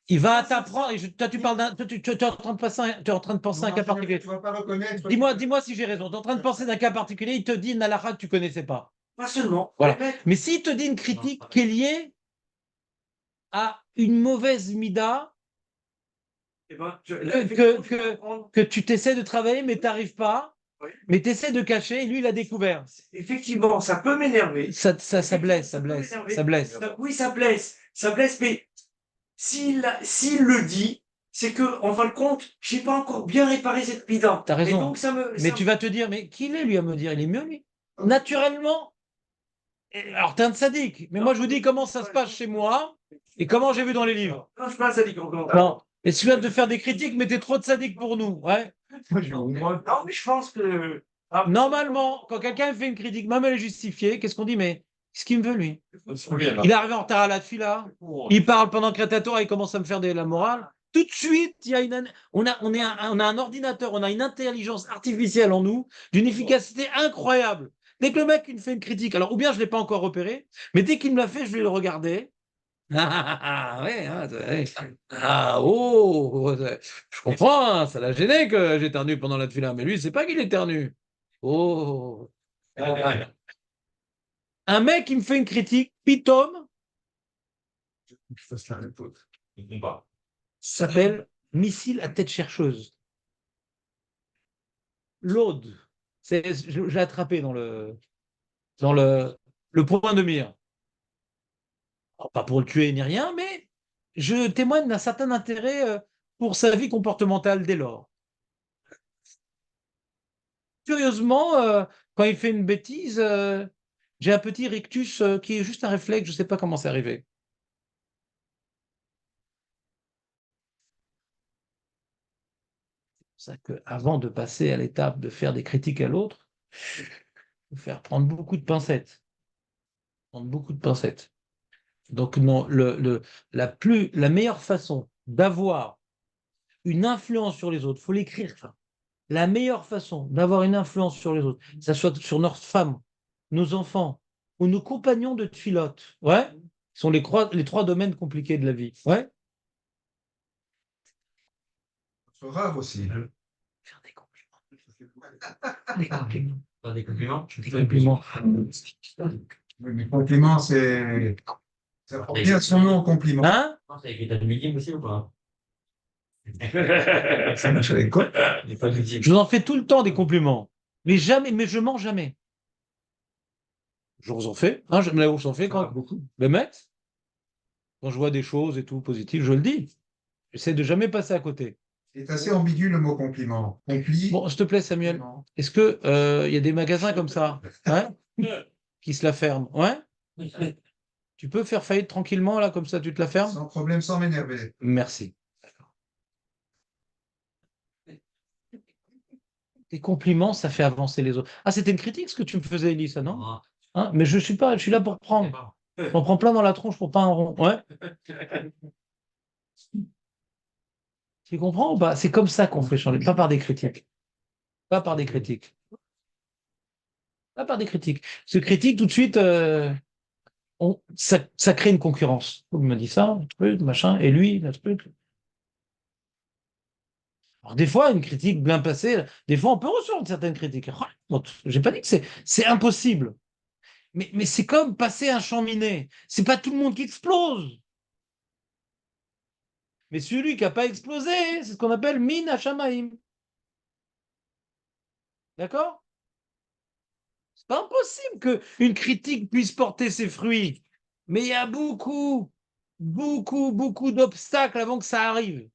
Il va t'apprendre. Toi, tu parles tu es en train de passer tu es en train de penser à un cas particulier. Tu vas pas reconnaître. Dis-moi si j'ai raison. Tu es en train de penser d'un cas particulier, il te dit une halakha que tu connaissais pas. Pas seulement. Voilà. Les mecs, Mais s'il te dit une critique qui est liée à une mauvaise mida eh ben, que tu t'essaies de travailler, mais tu n'arrives pas, Oui. mais tu essaies de cacher, et lui, il a découvert. effectivement, ça peut m'énerver. Ça blesse, Ça peut m'énerver. ça blesse. Oui, ça blesse, mais s'il le dit, c'est que, en fin de compte, j'ai pas encore bien réparé cette bidon. T'as raison. Et donc, Mais tu vas te dire, mais qui il est, lui, à me dire? Il est mieux, lui. Naturellement. Alors, t'es un sadique. Mais moi, je vous dis comment ça se passe chez moi et comment j'ai vu dans les livres. Non, je suis pas un sadique encore. Non. Et tu viens de faire des critiques, mais t'es trop de sadique pour nous. Ouais. Non, mais je pense que. Normalement, quand quelqu'un fait une critique, même elle est justifiée, qu'est-ce qu'on dit? Mais qu'est-ce qu'il me veut, lui? Il est arrivé en retard à la fila. Il parle pendant que Ratatora, il commence à me faire de la morale. Tout de suite, il y a on a un ordinateur, on a une intelligence artificielle en nous d'une efficacité incroyable. Dès que le mec il me fait une critique, alors ou bien je ne l'ai pas encore repéré, mais dès qu'il me l'a fait, je vais le regarder. Ouais, ouais. Je comprends, hein, ça l'a gêné que j'éternue pendant la fila, mais lui, c'est pas qu'il éternue. Oh. Un mec qui me fait une critique, pitom, Je fasse la réponse. Je comprends pas. s'appelle missile à tête chercheuse. L'aude. Je l'ai attrapé dans le point de mire. Alors, pas pour le tuer ni rien, mais je témoigne d'un certain intérêt pour sa vie comportementale dès lors. Curieusement, quand il fait une bêtise, j'ai un petit rictus qui est juste un réflexe, je ne sais pas comment c'est arrivé. C'est pour ça qu'avant de passer à l'étape de faire des critiques à l'autre, il faut faire prendre beaucoup de pincettes. Prendre beaucoup de pincettes. Donc, non, la meilleure façon d'avoir une influence sur les autres, il faut l'écrire. Ça. La meilleure façon d'avoir une influence sur les autres, que ce soit sur notre femme, nos enfants ou nos compagnons de tfilote, ouais, sont les trois domaines compliqués de la vie. Ouais. C'est rare aussi. Faire des compliments. Des compliments. Pas des compliments? Des compliments. Oui, mais compliment, ça porte bien son nom, compliment. Hein? Non, c'est écrit à meeting aussi ou pas? Ça marche avec quoi? Il n'est pas meeting. Je vous en fais tout le temps des compliments. Mais jamais, mais je mens jamais. Je vous en fais. Hein, je vous en fais quand beaucoup. Le mec, quand je vois des choses et tout positives, je le dis. J'essaie de jamais passer à côté. C'est assez ambigu le mot compliment. Compli. Bon, s'il te plaît, Samuel, est-ce que il y a des magasins comme ça, hein, qui se la ferment? Ouais? Tu peux faire faillite tranquillement, là, comme ça, tu te la fermes? Sans problème, sans m'énerver. Merci. Des compliments, ça fait avancer les autres. Ah, c'était une critique ce que tu me faisais, Elisa, non? Ah, Hein, mais je suis là pour prendre. On prend plein dans la tronche pour pas un rond. Ouais. Tu comprends ou pas? C'est comme ça qu'on fait changer, pas par des critiques. Pas par des critiques. Pas par des critiques. Ce critique, tout de suite, ça crée une concurrence. Il me dit ça, le truc, machin, et lui, le truc. Alors, des fois, une critique bien passée, des fois, on peut recevoir certaines critiques. J'ai pas dit que c'est impossible. Mais c'est comme passer un champ miné. C'est pas tout le monde qui explose. Mais celui qui n'a pas explosé, c'est ce qu'on appelle mine hashamaim. D'accord? C'est pas impossible qu'une critique puisse porter ses fruits. Mais il y a beaucoup d'obstacles avant que ça arrive.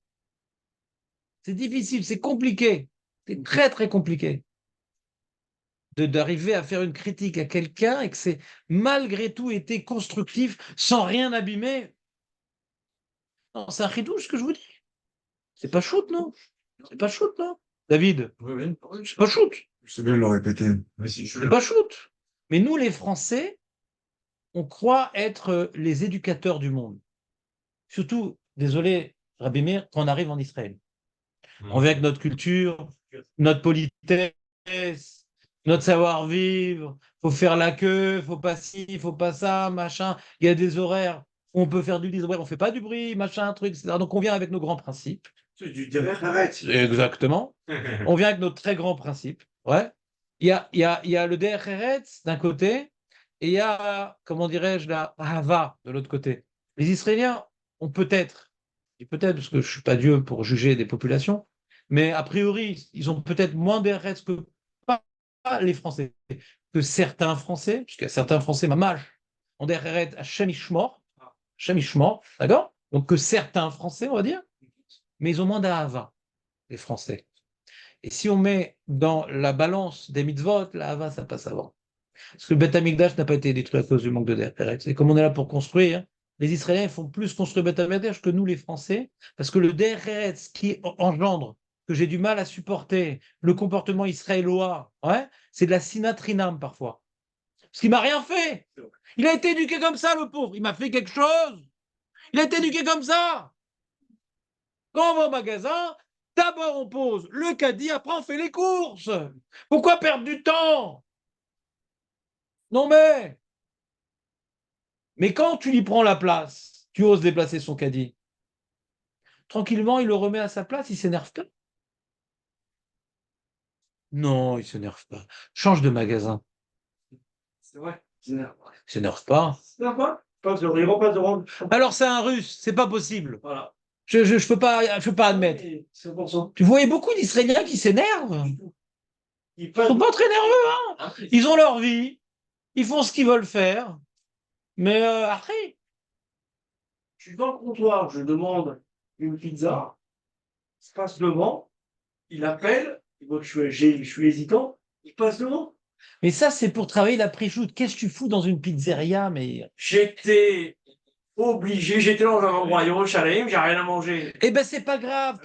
C'est difficile, c'est compliqué. C'est très, très compliqué d'arriver à faire une critique à quelqu'un et que c'est malgré tout été constructif sans rien abîmer. Non, c'est un ridouche ce que je vous dis. C'est pas shoot, non? C'est pas shoot, non? David? Oui. C'est pas shoot. Je sais bien le répéter. C'est pas shoot. Mais nous, les Français, on croit être les éducateurs du monde. Surtout, désolé, Rabbi Meir, quand on arrive en Israël. On vient avec notre culture, notre politesse, notre savoir-vivre. Faut faire la queue, faut pas ci, faut pas ça, machin. Il y a des horaires. On peut faire du disque, ouais, on fait pas du bruit, machin, truc, etc. Donc on vient avec nos grands principes. C'est du derrière, arrête. Exactement. On vient avec nos très grands principes. Ouais. Il y a le Der Eretz d'un côté, et il y a, comment dirais-je, la Hava de l'autre côté. Les Israéliens ont peut-être, et peut-être parce que je suis pas Dieu pour juger des populations, mais a priori, ils ont peut-être moins Der Eretz que pas les Français, que certains Français, puisqu'il y a certains Français, mamage, ont Der Eretz Hashem Ishmor, d'accord? Donc que certains Français, on va dire, mais ils ont moins d'Ahava, les Français. Et si on met dans la balance des mitzvot, la hava, ça passe avant. Parce que le Beth Amikdash n'a pas été détruit à cause du manque de Der Eretz. Et comme on est là pour construire, les Israéliens font plus construire Beth Amikdash que nous, les Français, parce que le Der Eretz qui engendre, que j'ai du mal à supporter, le comportement israélois, ouais, c'est de la sinatrinam parfois. Parce qu'il m'a rien fait. Il a été éduqué comme ça, le pauvre. Il m'a fait quelque chose. Il a été éduqué comme ça. Quand on va au magasin, d'abord on pose le caddie, après on fait les courses. Pourquoi perdre du temps? Non mais quand tu lui prends la place, tu oses déplacer son caddie. Tranquillement, il le remet à sa place, il s'énerve pas. Non, il s'énerve pas. Change de magasin. C'est vrai. Il s'énerve pas. C'est sympa. Pas de rire, pas de rendre. Alors c'est un Russe, c'est pas possible. Voilà. Je peux pas admettre. C'est pour ça. Tu voyais beaucoup d'Israéliens qui s'énervent. Ils Ils passent. sont pas très nerveux, hein. Ils ont leur vie, ils font ce qu'ils veulent faire. Mais après, Je suis dans le comptoir, je demande une pizza. Il se passe devant. Il appelle. Il voit que je suis hésitant. Il passe devant. mais ça, c'est pour travailler la pré-shoot. Qu'est-ce que tu fous dans une pizzeria? Mais J'étais obligé. J'étais dans un endroit à Yerushalayim. J'ai rien à manger. eh ben, c'est pas grave.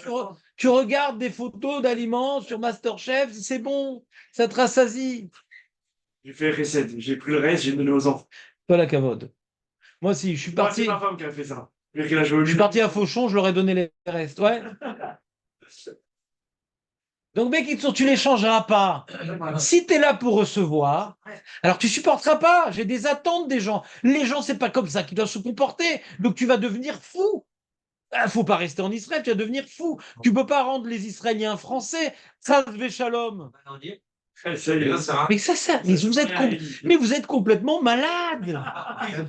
Tu regardes des photos d'aliments sur MasterChef, c'est bon. Ça te rassasie. J'ai fait recette. J'ai pris le reste. J'ai donné aux enfants. Toi, la cavode. Moi, si je suis Moi, parti, c'est ma femme qui a fait ça. Mais qu'elle a joué au je suis parti à Fauchon, je leur ai donné les restes. Ouais. Donc, mec, tu les changeras pas. Si tu es là pour recevoir, alors tu supporteras pas. J'ai des attentes des gens. Les gens, c'est pas comme ça qu'ils doivent se comporter. Donc, tu vas devenir fou. Il faut pas rester en Israël, tu vas devenir fou. Tu peux pas rendre les Israéliens français. Ça se shalom. Mais mais vous êtes complètement malades.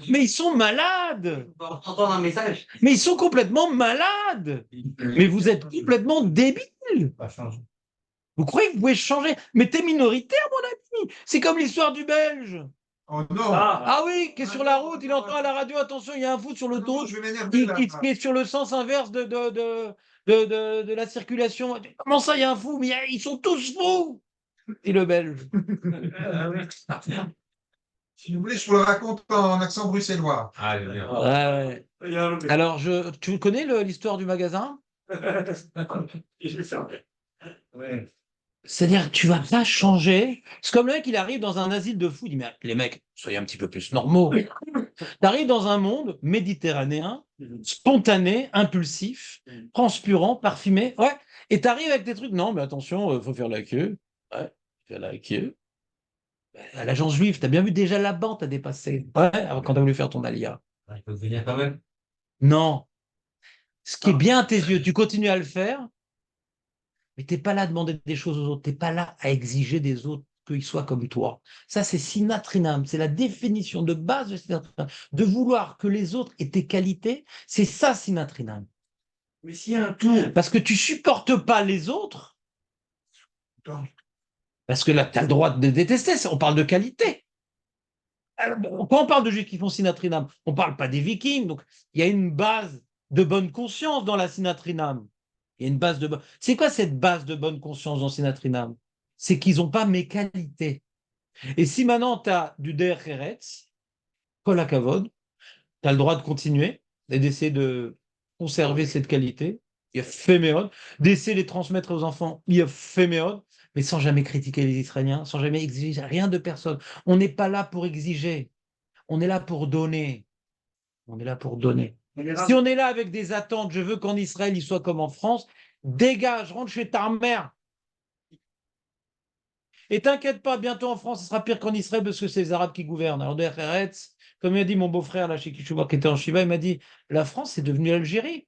Mais ils sont malades. Entendre un message. Mais ils sont complètement malades. Mais vous êtes complètement débiles. Vous croyez que vous pouvez changer? Mais t'es minoritaire, mon ami. C'est comme l'histoire du Belge. Oh non! Ah oui, qui est sur la route, il entend à la radio, attention, il y a un foot sur le dos, Je vais m'énerver là. qui est sur le sens inverse de la circulation. Comment ça, il y a un fou? Mais ils sont tous fous! Et le Belge. Si vous voulez, je vous le raconte en accent bruxellois. Ah, bien. Ouais. Il y a un- Alors, tu connais l'histoire du magasin? Je vais fermer. Ouais. C'est-à-dire que tu vas pas changer. C'est comme le mec, il arrive dans un asile de fous, il dit, mais les mecs, soyez un petit peu plus normaux. Tu arrives dans un monde méditerranéen, spontané, impulsif, transpirant, parfumé, ouais, et tu arrives avec des trucs, non, mais attention, faut faire la queue. Ouais, faire la queue. À l'agence juive, tu as bien vu déjà là-bas, tu as dépassé. Ouais, quand tu as voulu faire ton alia. Il faut venir quand même. Non. Ce qui est bien à tes yeux, tu continues à le faire, mais tu n'es pas là à demander des choses aux autres, tu n'es pas là à exiger des autres qu'ils soient comme toi. Ça, c'est sinatrinam, c'est la définition de base de sinatrinam. De vouloir que les autres aient tes qualités, c'est ça sinatrinam. Mais s'il y a un tour. Parce que tu supportes pas les autres, parce que là, tu as le droit de détester, on parle de qualité. Quand on parle de juifs qui font sinatrinam, on ne parle pas des vikings, donc il y a une base de bonne conscience dans la sinatrinam. Il y a une base de. C'est quoi cette base de bonne conscience dans Sinatrinam? C'est qu'ils n'ont pas mes qualités. Et si maintenant tu as du Der Eretz, Kol HaKavod, tu as le droit de continuer et d'essayer de conserver cette qualité. Il y a Féméod, d'essayer de les transmettre aux enfants. Il y a Féméod, mais sans jamais critiquer les Israéliens, sans jamais exiger rien de personne. On n'est pas là pour exiger. On est là pour donner. On est là pour donner. Si on est là avec des attentes, je veux qu'en Israël, il soit comme en France, dégage, rentre chez ta mère. Et t'inquiète pas, bientôt en France, ce sera pire qu'en Israël parce que c'est les Arabes qui gouvernent. Alors, derrière Eretz, comme il a dit mon beau-frère, là, chez qui je vois, qui était en Shiva, il m'a dit, la France, c'est devenu l'Algérie.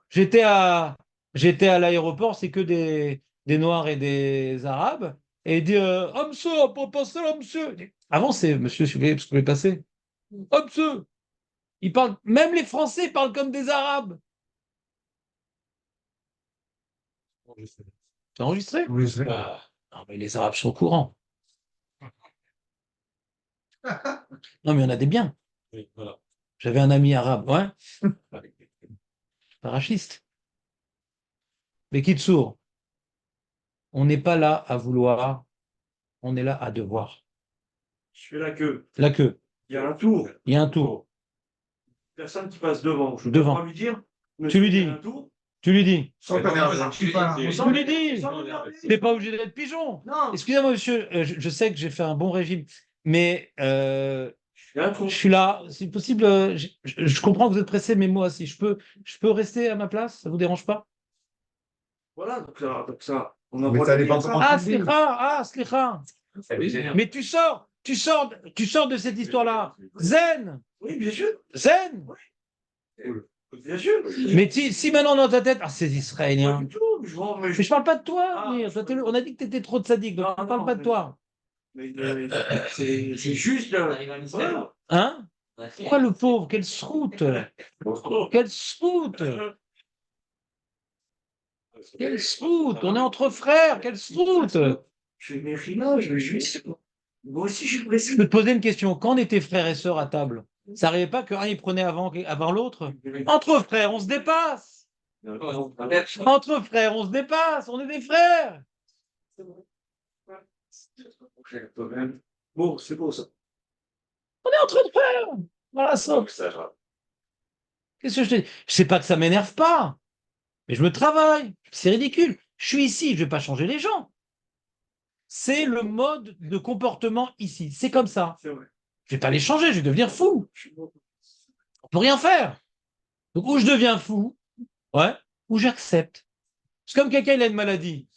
J'étais à, j'étais à l'aéroport, c'est que des Noirs et des Arabes. Et il dit, ah, monsieur, on peut passer là, monsieur. Avant, c'est monsieur, si vous voulez, parce que vous pouvez passer. Ah, monsieur. Ils parlent, même les Français parlent comme des Arabes. C'est enregistré? Oui, c'est Ah, non, mais les Arabes sont au courant. Non, mais il y en a des biens. Oui, voilà. J'avais un ami arabe, ouais, parachiste. Mais Kitsour, on n'est pas là à vouloir, on est là à devoir. Je fais la queue. La queue, Il y a un tour. il y a un tour. Personne qui passe devant. Je Devant. dois pas lui dire. Tu lui dis. il y a un tour. Tu lui dis. Sans t'énerver. Tu lui dis. T'es pas obligé d'être pigeon. Non. Excusez-moi, monsieur, je sais que j'ai fait un bon régime, mais Il y a un tour. je suis là. C'est possible. Je comprends que vous êtes pressé, mais moi aussi, je peux rester à ma place. Ça vous dérange pas? Voilà, donc ça, on a Mais droit ça de dépend dire ça. comment Ah, tu le dis. slicha, ah, slicha. Mais tu sors de cette histoire-là. Zen, Oui, bien sûr. zen. Bien sûr. Mais si maintenant dans ta tête, ah, ces Pas Israéliens. du tout. Mais je parle pas de toi. Ah, Nir. Toi, on a dit que tu étais trop de sadique, donc Non, on parle non, pas de mais- toi. Mais, c'est juste. Voilà. Hein? Pourquoi le pauvre? Quelle sroute! Quelle sroute! Quelle sroute! On est entre frères, quelle sroute! Je fais mes rimages, je suis. Moi aussi, je suis pressé. Je peux te poser une question. Quand on était frères et sœurs à table, ça n'arrivait pas qu'un il prenait avant l'autre? Entre frères, on se dépasse! Entre frères, on se dépasse! On est des frères! Bon, c'est beau ça. On est entre frères! Voilà ça. Qu'est-ce que je te dis? Je sais pas que ça m'énerve pas, mais je me travaille. C'est ridicule. Je suis ici, je vais pas changer les gens. C'est le mode de comportement ici. C'est comme ça. C'est vrai. Je vais pas les changer, je vais devenir fou. On peut rien faire. Donc, ou je deviens fou, ouais, ou j'accepte. C'est comme quelqu'un, il a une maladie.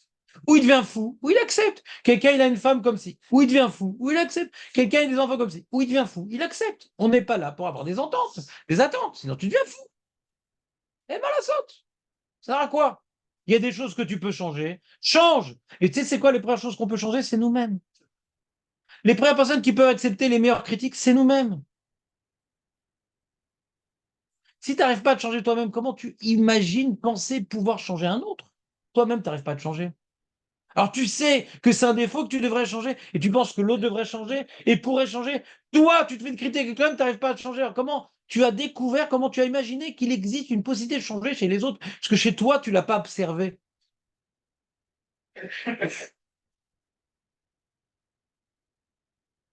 Ou il devient fou, ou il accepte. Quelqu'un, il a une femme comme ci, ou il devient fou, ou il accepte. Quelqu'un, il a des enfants comme ci, ou il devient fou, il accepte. On n'est pas là pour avoir des ententes, des attentes, sinon tu deviens fou. Eh ben la saute. Ça sert à quoi? Il y a des choses que tu peux changer. Change. Et tu sais, c'est quoi les premières choses qu'on peut changer? C'est nous-mêmes. Les premières personnes qui peuvent accepter les meilleures critiques, c'est nous-mêmes. Si tu n'arrives pas à te changer toi-même, comment tu imagines penser pouvoir changer un autre? Toi-même, tu n'arrives pas à te changer. Alors tu sais que c'est un défaut que tu devrais changer et tu penses que l'autre devrait changer et pourrait changer. Toi, tu te fais une critique et toi-même, tu n'arrives pas à te changer. Alors comment tu as découvert, comment tu as imaginé qu'il existe une possibilité de changer chez les autres? Parce que chez toi, tu ne l'as pas observé.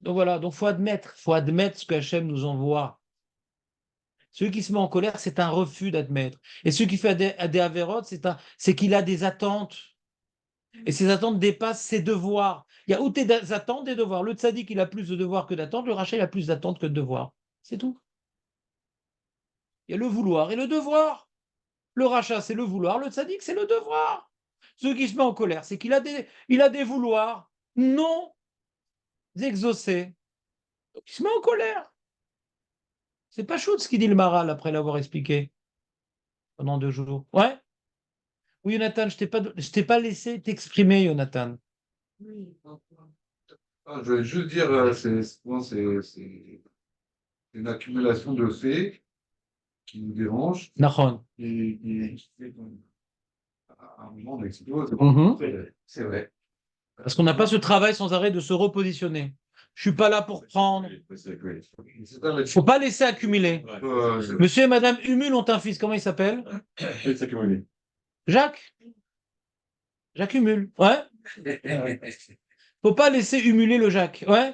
Donc voilà, donc faut admettre ce que Hachem nous envoie. Celui qui se met en colère, c'est un refus d'admettre. Et celui qui fait des avérotes, c'est qu'il a des attentes. Et ces attentes dépassent ses devoirs. Il y a ou tes attentes, des devoirs. Le tzaddik, il a plus de devoirs que d'attentes. Le rachat, il a plus d'attentes que de devoirs. C'est tout. Il y a le vouloir et le devoir. Le rachat, c'est le vouloir. Le tzaddik, c'est le devoir. Celui qui se met en colère, c'est qu'il a des vouloirs non exaucés. Donc, il se met en colère. C'est pas chaud ce qu'il dit le Maral après l'avoir expliqué pendant 2 jours. Ouais? Oui, Jonathan, je t'ai pas laissé t'exprimer, Jonathan. Ah, je vais juste dire, souvent, c'est une accumulation de faits qui nous dérangent Nahon. qui fait qu'à un moment, on explose. Mhm. C'est vrai. Parce qu'on n'a pas ce travail sans arrêt de se repositionner. Je suis pas là pour prendre. C'est un Faut pas laisser accumuler. Monsieur et Madame Humul ont un fils. Comment il s'appelle? Jacques. Jacques Humul. Ouais. Faut pas laisser humuler le Jacques. Ouais.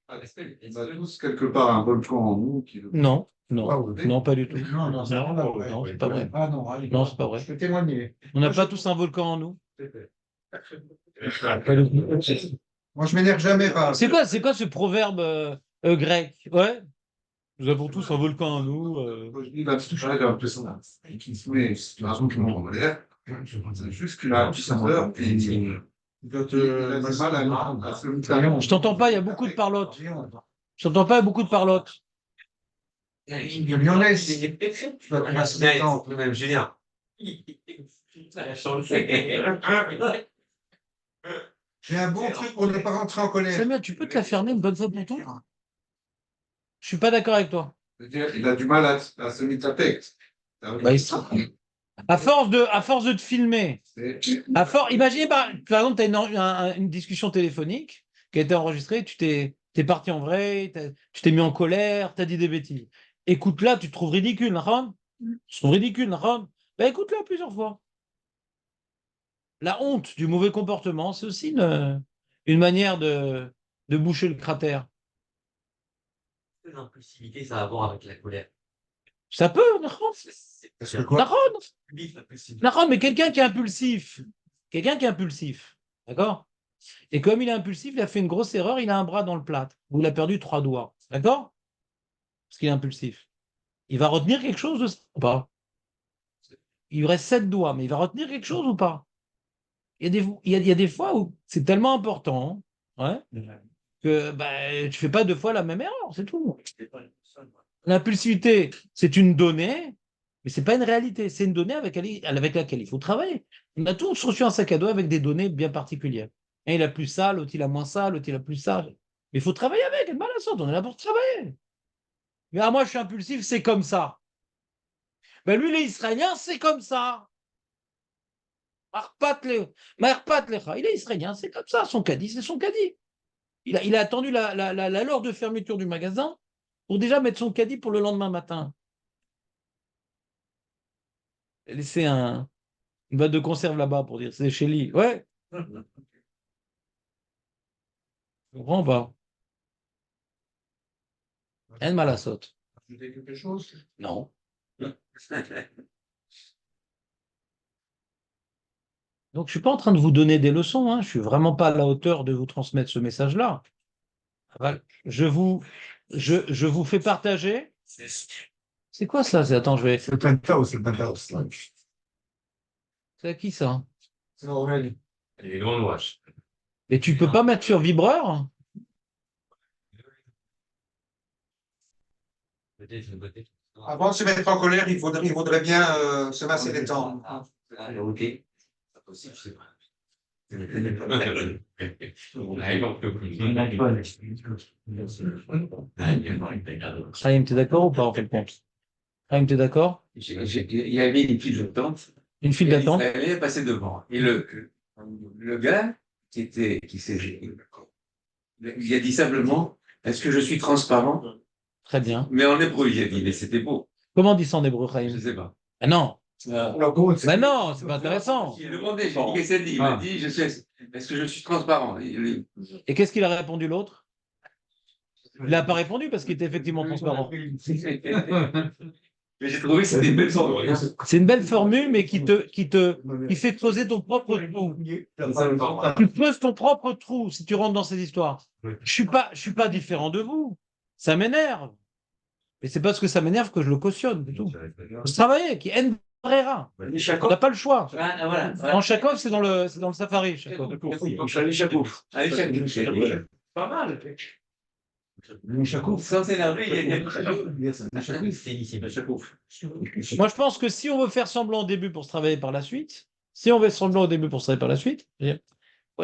On a tous quelque part un volcan en nous qui veut. Non. Non. Ah, oui. Non, pas du tout. Non, non, Non, c'est pas vrai. Ah non, allez, Non, c'est pas vrai. je peux témoigner. On n'a pas tous un volcan en nous. Moi, je m'énerve jamais par. C'est quoi ce proverbe grec? Ouais. Nous avons tous un volcan en nous. Quand je dis là-dessus, j'ai l'impression qu'il se met, c'est une raison qui m'en l'air. C'est juste qu'il a un petit senseur et Il a du mal à se Je t'entends pas, il y a beaucoup de parlotte. Je t'entends pas, il y a beaucoup de parlotte. Il est lyonnais. Tu vas passer le temps. Même Julien. J'ai un bon truc pour ne pas rentrer en colère. Samuel, tu peux te la fermer une bonne fois pour toutes? Je suis pas d'accord avec toi. C'est-à-dire, il a du mal à se mettre à texte. Bah, à force de te filmer, imaginez par exemple, tu as une discussion téléphonique qui a été enregistrée, t'es parti en vrai, tu t'es mis en colère, tu as dit des bêtises. Écoute-la, tu te trouves ridicule, Nahon? Tu te trouves ridicule, Nahon? Bah, écoute-la plusieurs fois. La honte du mauvais comportement, c'est aussi une manière de boucher le cratère. L'impulsivité, ça a à voir avec la colère. Ça peut, Nahon? Parce que quoi? Nahon, L'impulsivité. Nahon, mais quelqu'un qui est impulsif, d'accord? Et comme il est impulsif, il a fait une grosse erreur, il a un bras dans le plâtre, où il a perdu 3 doigts, d'accord? Parce qu'il est impulsif. Il va retenir quelque chose de ça ou pas? Il lui reste 7 doigts, mais il va retenir quelque chose ou pas? Il y a des fois où c'est tellement important, ouais, que bah, tu fais pas 2 fois la même erreur, c'est tout. L'impulsivité, c'est une donnée, mais c'est pas une réalité. C'est une donnée avec laquelle il faut travailler. On a tous reçu un sac à dos avec des données bien particulières. Un, il a plus ça, l'autre, il a moins ça, l'autre, il a plus ça. Mais il faut travailler avec, elle mal à sorte, on est là pour travailler. Mais moi, je suis impulsif, c'est comme ça. Ben lui, les Israéliens, c'est comme ça. Il est israélien, c'est comme ça. Son caddie, c'est son caddie. Il a attendu l'heure de fermeture du magasin pour déjà mettre son caddie pour le lendemain matin. Laisser une boîte de conserve là-bas pour dire c'est chez lui. Ouais. Je comprends pas. Elle mal à saute. Ajouter quelque chose? Non. Donc, je suis pas en train de vous donner des leçons. Hein. Je suis vraiment pas à la hauteur de vous transmettre ce message-là. Voilà. Je vous fais partager. C'est quoi ça? Attends, je vais. C'est le penthouse, c'est le penthouse. C'est à qui ça? C'est Aurélie. Il est grand wash. Et tu peux pas mettre sur vibreur? Peut-être une beauté. Avant de se mettre en colère, il faudrait bien se masser les temps. Ok. Pas possible, je sais pas. Chaim, t'es d'accord ou pas en fait compte? Chaim, t'es d'accord? Il y avait une file d'attente. Une file d'attente? Il est passé devant. Et le gars il a dit simplement, est-ce que je suis transparent? Très bien. Mais en hébreu, il a dit, mais c'était beau. Comment on dit ça en hébreu, Chaim? Je ne sais pas. Ah non. C'est Non, c'est pas intéressant. J'ai demandé, j'ai dit, qu'est-ce qu'elle dit? Il m'a dit, est-ce que je suis transparent? Et qu'est-ce qu'il a répondu l'autre? Il n'a pas répondu parce qu'il était effectivement transparent. Mais j'ai trouvé que c'était une belle formule. C'est une belle formule, mais qui fait creuser ton propre trou. Tu creuses ton propre trou si tu rentres dans ces histoires. Je suis pas différent de vous. Ça m'énerve. Mais c'est parce que ça m'énerve que je le cautionne. C'est tout. Faut travailler, qui est Brera. On n'a pas le choix. En Chakov, c'est dans le safari. Chakov. Pas mal. Sans s'énerver, il y a Moi, je pense que si on veut faire semblant au début pour se travailler par la suite, ouais,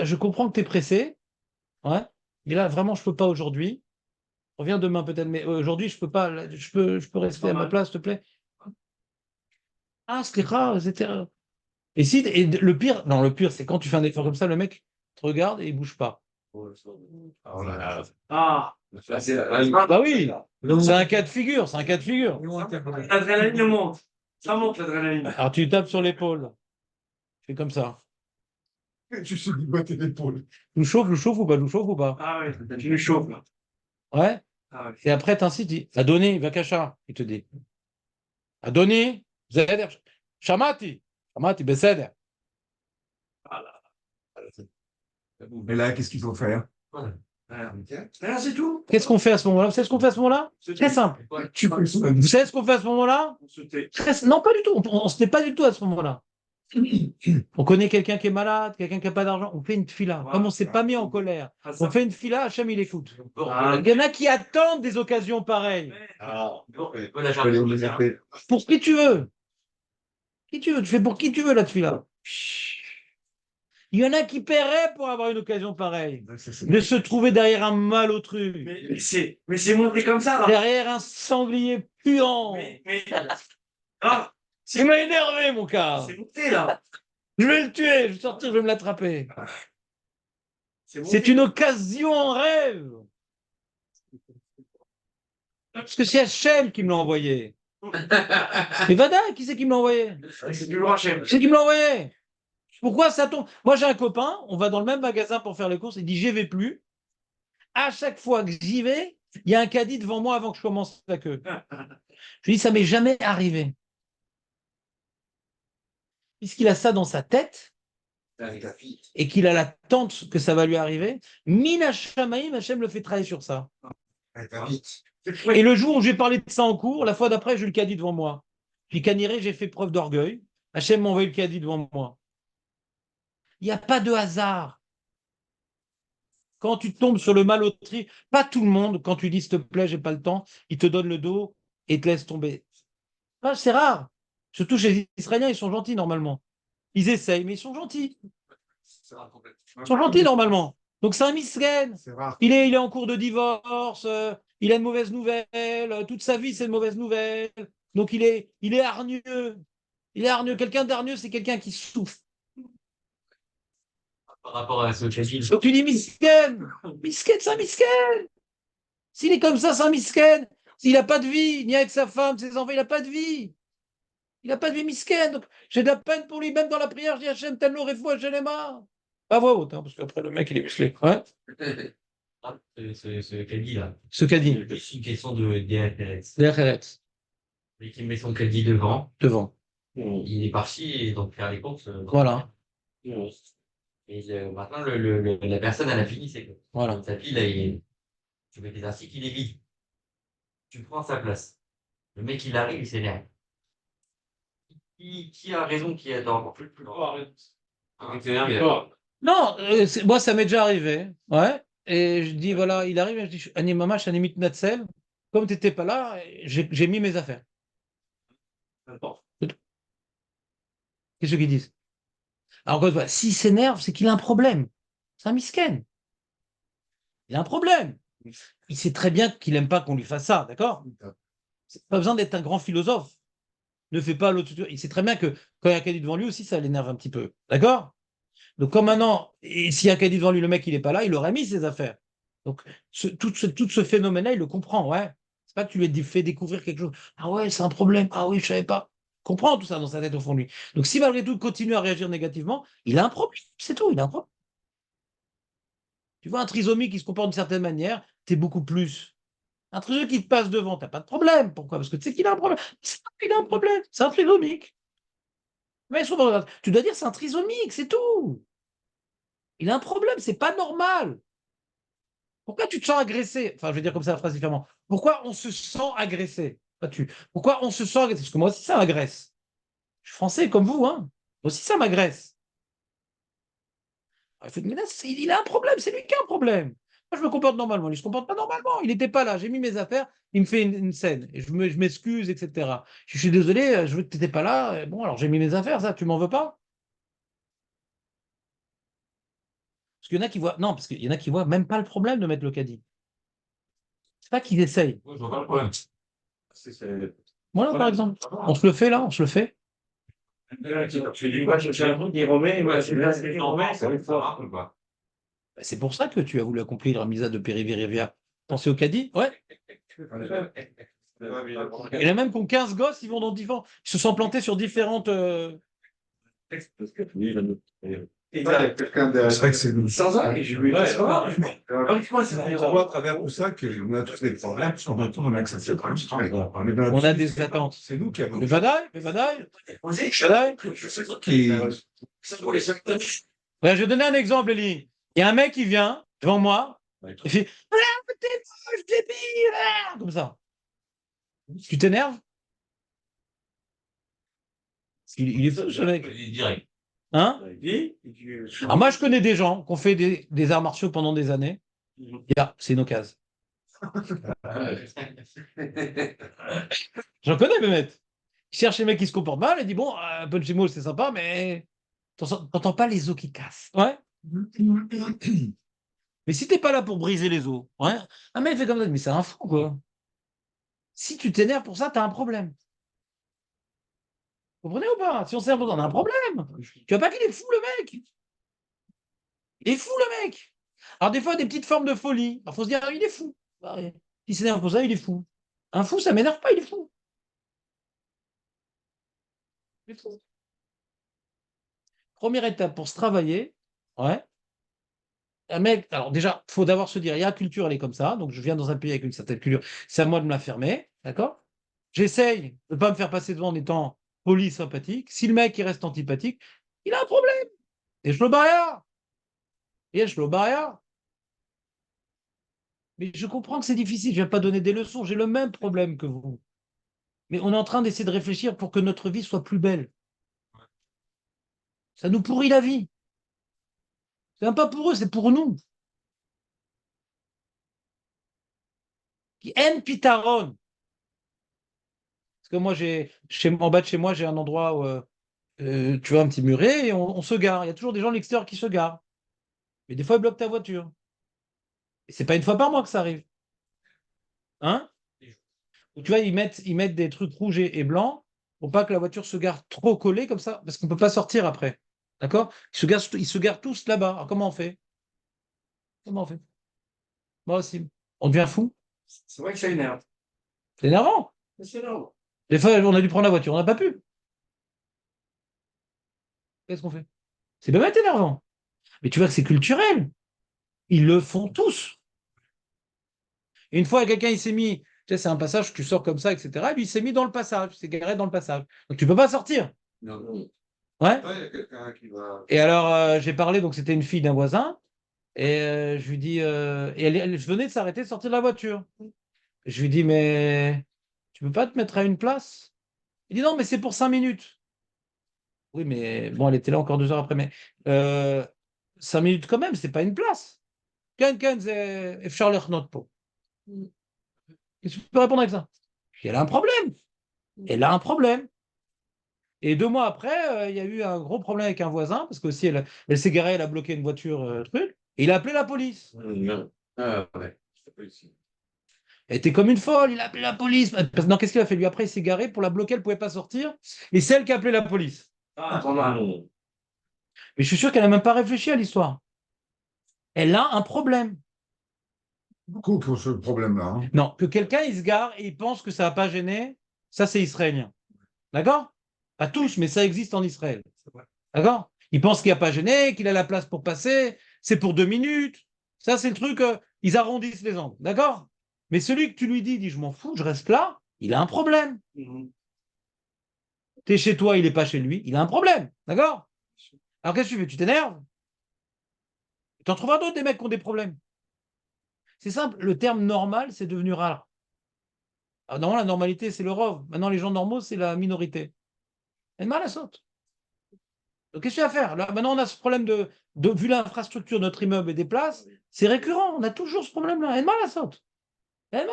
je comprends que tu es pressé. Ouais. Mais là, vraiment, je peux pas aujourd'hui. Reviens demain peut-être, mais aujourd'hui, je peux pas. Là, je peux rester à ma place, s'il te plaît. Ah, Slicha, etc. Et le pire, non, le pire, c'est quand tu fais un effort comme ça, le mec te regarde et il bouge pas. Ah, Bah oui, c'est un cas de figure, l'adrénaline monte. Ça monte l'adrénaline. Alors tu tapes sur l'épaule. Fais comme ça. Tu sais du boîtier d'épaule. Nous chauffe ou pas? Ah oui, tu nous chauffes là. Ouais. Ah oui. Et après, t'incites, il dit, Adoni, Vakasha, il te dit. Adoni, Zeder, Shamati, Beseder. Et là, qu'est-ce qu'il faut faire? Ah, c'est tout. Qu'est-ce qu'on fait à ce moment-là? Vous savez ce qu'on fait à ce moment-là? Très simple. Tu peux Vous savez ce qu'on fait à ce moment-là? On se tait. Non, pas du tout. On se tait pas du tout à ce moment-là. On connaît quelqu'un qui est malade, quelqu'un qui n'a pas d'argent, on fait une fila. Comme on ne s'est pas mis en colère, on fait une fila, Hachem, il écoute. Ah, Il y en a qui attendent des occasions pareilles. La jarre. Pour qui tu veux. Qui tu veux, tu fais pour qui tu veux la fila. Il y en a qui paieraient pour avoir une occasion pareille. De se trouver derrière un malotru, mais c'est monté comme ça, là. derrière un sanglier puant. Ah, Il m'a énervé, mon gars. c'est monté, là. Je vais le tuer, je vais sortir, je vais me l'attraper. C'est monté. C'est une occasion en rêve. Parce que c'est Hachem qui me l'a envoyé. Mais Vada, qui c'est qui me l'a envoyé? C'est toujours Hachem. C'est qui me l'a envoyé? Pourquoi ça tombe? Moi, j'ai un copain, on va dans le même magasin pour faire les courses, il dit j'y vais plus. À chaque fois que j'y vais, il y a un caddie devant moi avant que je commence la queue. Je lui dis ça m'est jamais arrivé. Puisqu'il a ça dans sa tête et qu'il a l'attente que ça va lui arriver, Mina Shamaïm, Hachem le fait travailler sur ça. Et le jour où j'ai parlé de ça en cours, la fois d'après, j'ai eu le caddie devant moi. Puis Caniré, j'ai fait preuve d'orgueil. Hachem m'a envoyé le caddie devant moi. Il n'y a pas de hasard. Quand tu tombes sur le malotrie, pas tout le monde, quand tu dis s'il te plaît, j'ai pas le temps, il te donne le dos et te laisse tomber. Ah, c'est rare. Surtout chez les Israéliens, ils sont gentils normalement. Ils essayent, mais ils sont gentils. Ils sont gentils normalement. Donc c'est un misken. C'est rare. Il est en cours de divorce, il a une mauvaise nouvelle, toute sa vie c'est une mauvaise nouvelle. Donc il est hargneux. Il est hargneux. Quelqu'un d'hargneux, c'est quelqu'un qui souffre. Par rapport à ce que j'ai dit, Donc tu dis misken. Misken, c'est un misken. S'il est comme ça, c'est un misken. S'il n'a pas de vie, ni avec sa femme, ses enfants, il n'a pas de vie. Il n'a pas de vie misken. Donc j'ai de la peine pour lui, même dans la prière, je dis Hachem, tel l'aurait Hachem. Pas voix haute, hein, parce qu'après le mec il est musclé. Ouais. ah, ce caddie là, Ce caddie. c'est une question de DRS. Derrière, Et qui met son caddie devant, devant. il est parti et donc faire les courses. Voilà. Et maintenant, la personne, elle a fini ses courses. Voilà. Le tapis, là, tu mets des articles, il est vide. Tu prends sa place. Le mec, il arrive, il s'énerve. Qui a raison, qui a tort? Plus Ah, c'est énervé. Non, moi ça m'est déjà arrivé. Ouais. Et je dis voilà, il arrive, et je dis Annie Mama, je suis Natzel. Comme tu n'étais pas là, j'ai mis mes affaires. Qu'est-ce qu'ils disent? Alors, encore une fois, s'il s'énerve, c'est qu'il a un problème. C'est un misken. Il a un problème. Il sait très bien qu'il n'aime pas qu'on lui fasse ça, d'accord? Pas besoin d'être un grand philosophe. Ne fait pas l'autre. Il sait très bien que quand il y a un caddie devant lui aussi, ça l'énerve un petit peu. D'accord? Donc, comme maintenant, et s'il y a un caddie devant lui, le mec, il n'est pas là, il aurait mis ses affaires. Donc, tout ce phénomène-là, il le comprend, ouais. C'est pas que tu lui fais découvrir quelque chose. Ah ouais, c'est un problème. Ah oui, je savais pas. Il comprend tout ça dans sa tête au fond de lui. Donc, si malgré tout, il continue à réagir négativement, il a un problème. C'est tout, il a un problème. Tu vois un trisomie qui se comporte d'une certaine manière, t'es beaucoup plus. Un trisomique qui te passe devant, t'as pas de problème. Pourquoi? Parce que tu sais qu'il a un problème. C'est pas qu'il a un problème. C'est un trisomique. Mais tu dois dire c'est un trisomique, c'est tout. Il a un problème, c'est pas normal. Pourquoi tu te sens agressé? Enfin, je vais dire comme ça la phrase différemment. Pourquoi on se sent agressé? Pourquoi on se sent agressé? Parce que moi aussi, ça m'agresse. Je suis français comme vous, hein. Moi aussi, ça m'agresse. Mais là, il a un problème, c'est lui qui a un problème. Moi, je me comporte normalement. Lui, il ne se comporte pas normalement. Il n'était pas là. J'ai mis mes affaires. Il me fait une scène. Et je m'excuse, etc. Je suis désolé, je veux que tu n'étais pas là. Bon, alors j'ai mis mes affaires, ça, tu m'en veux pas? Parce qu'il y en a qui voient. Non, parce qu'il y en a qui voient même pas le problème de mettre le caddie. C'est pas qu'ils essayent. Moi, je vois pas le problème. Voilà, par exemple. On se le fait là, on se le fait. Tu dis quoi, chercher un truc, il remet, ouais, c'est bien, c'est remet, Ça marche ou pas? Bah, c'est pour ça que tu as voulu accomplir la misa de Périvirivia. Pensez au caddie? Ouais. Il y en a même qui ont 15 gosses, ils vont dans différents. Ils se sont plantés sur différentes. C'est vrai que c'est Sans arrêt, je lui ai dit, On voit à travers tout ça qu'on a tous des problèmes, parce qu'en même temps, on a que ça fait problème. On a des attentes. C'est nous qui avons. Le Vadaï, le Vadaï. Qui- Ouais, je vais donner un exemple, Elie. Il y a un mec qui vient devant moi, il fait ah, t'es moche, débile, comme ça. Tu t'énerves? Il est fou, ce mec. Il est direct. Hein? Ah, moi, je connais des gens qui ont fait des arts martiaux pendant des années. C'est une occasion. J'en connais, Mehmet. Il cherche les mecs qui se comportent mal et dit bon, un peu de Gémeaux, c'est sympa, mais t'entends pas les os qui cassent. Ouais. Mais si t'es pas là pour briser les os, ouais, un mec fait comme ça, mais c'est un fou, quoi. Si tu t'énerves pour ça, t'as un problème. Vous comprenez ou pas? Si on s'énerve, on a un problème. Tu vois pas qu'il est fou, le mec? Il est fou, le mec. Alors, des fois, des petites formes de folie. Il faut se dire, ah, il est fou. Il s'énerve pour ça, il est fou. Un fou, ça m'énerve pas, il est fou. Il est fou. Première étape pour se travailler, ouais. Un mec, alors déjà, il faut d'abord se dire, il y a la culture, elle est comme ça, donc je viens dans un pays avec une certaine culture, c'est à moi de me la fermer, d'accord? J'essaye de ne pas me faire passer devant en étant poli, sympathique. Si le mec il reste antipathique, il a un problème. Et je le barre. Et je le barre. Mais je comprends que c'est difficile, je ne viens pas donner des leçons, j'ai le même problème que vous. Mais on est en train d'essayer de réfléchir pour que notre vie soit plus belle. Ça nous pourrit la vie. C'est même pas pour eux, c'est pour nous. Qui aiment Pitaron. Parce que moi, en bas de chez moi, j'ai un endroit où, tu vois, un petit muret, et on se gare. Il y a toujours des gens de l'extérieur qui se garent. Mais des fois, ils bloquent ta voiture. Et c'est pas une fois par mois que ça arrive. Hein? Tu vois, ils mettent des trucs rouges et blancs pour pas que la voiture se gare trop collée comme ça, parce qu'on peut pas sortir après. D'accord? Ils se garent tous là-bas. Alors, comment on fait? Comment on fait? Moi aussi. On devient fou? C'est vrai que ça énerve. C'est énervant. C'est énervant. Des fois, on a dû prendre la voiture, on n'a pas pu. Qu'est-ce qu'on fait? C'est pas être énervant. Mais tu vois que c'est culturel. Ils le font tous. Et une fois, quelqu'un, il s'est mis, tu sais, c'est un passage, tu sors comme ça, etc. Et lui, il s'est mis dans le passage, il s'est garé dans le passage. Donc, tu peux pas sortir. Non. Ouais. Il y a quelqu'un qui va. Et alors, j'ai parlé, donc c'était une fille d'un voisin. Et je lui dis, et elle venait de s'arrêter, de sortir de la voiture. Je lui dis, mais tu peux pas te mettre à une place? Il dit, non, mais c'est pour 5 minutes. Oui, mais bon, elle était là encore 2 heures après, mais 5 minutes quand même, c'est pas une place. Quelqu'un, c'est Charles notre pot. Qu'est-ce que tu peux répondre avec ça? Elle a un problème. Elle a un problème. Et 2 mois après, il y a eu un gros problème avec un voisin, parce qu'aussi, elle s'est garée, elle a bloqué une voiture, truc, et il a appelé la police. Ah, ouais. Elle était comme une folle, il a appelé la police. Non, qu'est-ce qu'il a fait? Lui, après, il s'est garé pour la bloquer, elle ne pouvait pas sortir. Et c'est elle qui a appelé la police. Ah, pas mal. Mais je suis sûr qu'elle n'a même pas réfléchi à l'histoire. Elle a un problème. Beaucoup pour ce problème-là. Hein. Non, que quelqu'un, il se gare et il pense que ça ne va pas gêner, ça, c'est israélien. D'accord? Pas tous, mais ça existe en Israël. D'accord? Il pense qu'il n'y a pas gêné, qu'il a la place pour passer, c'est pour 2 minutes. Ça, c'est le truc, ils arrondissent les angles. D'accord? Mais celui que tu lui dis, je m'en fous, je reste là, il a un problème. T'es chez toi, il n'est pas chez lui, il a un problème. D'accord? Alors qu'est-ce que tu fais? Tu t'énerves? Tu en trouveras d'autres, des mecs qui ont des problèmes. C'est simple, le terme normal, c'est devenu rare. Alors, normalement, la normalité, c'est le rove. Maintenant, les gens normaux, c'est la minorité. Et mal à saute. Donc, qu'est-ce qu'il y a à faire? Là, maintenant, on a ce problème vu l'infrastructure de notre immeuble et des places, c'est récurrent. On a toujours ce problème-là. Et mal à saute. Il n'y a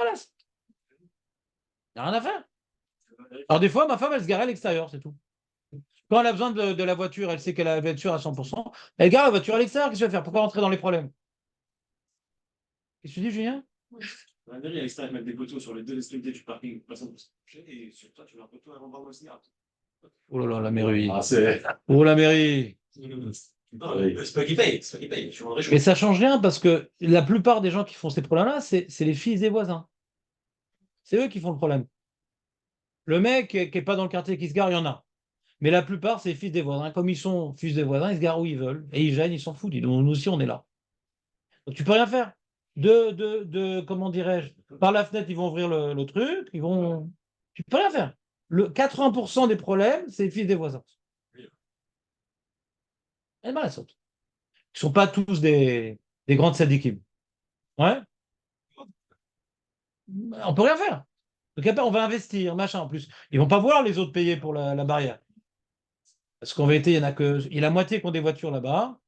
rien à faire. Alors, des fois, ma femme, elle se gare à l'extérieur, c'est tout. Quand elle a besoin de la voiture, elle sait qu'elle a la voiture à 100%, elle gare la voiture à l'extérieur. Qu'est-ce que tu vas faire? Pourquoi rentrer dans les problèmes? Qu'est-ce que tu dis, Julien? À l'extérieur, ils mettent des poteaux sur les deux extrémités du parking. Et sur toi, tu veux un poteau avant de voir aussi. Oh là là, la mairie. Ah, c'est. Oh, la mairie. C'est pas qui paye, c'est pas qui paye. Je suis en région. Mais ça change rien parce que la plupart des gens qui font ces problèmes-là, c'est les fils des voisins. C'est eux qui font le problème. Le mec qui n'est pas dans le quartier qui se gare, il y en a. Mais la plupart, c'est les fils des voisins. Comme ils sont fils des voisins, ils se garent où ils veulent. Et ils gênent, ils s'en foutent. Donc, nous aussi, on est là. Donc tu peux rien faire. Comment dirais-je, par la fenêtre, ils vont ouvrir le truc, tu peux rien faire. 80% des problèmes, c'est les fils des voisins. Et ben, la saute. Ils ne sont pas tous des grandes sadikim. Ouais. On peut rien faire. Donc après, on va investir, machin. En plus, ils vont pas voir les autres payer pour la barrière. Parce qu'en vérité, il y a la moitié qui ont des voitures là-bas.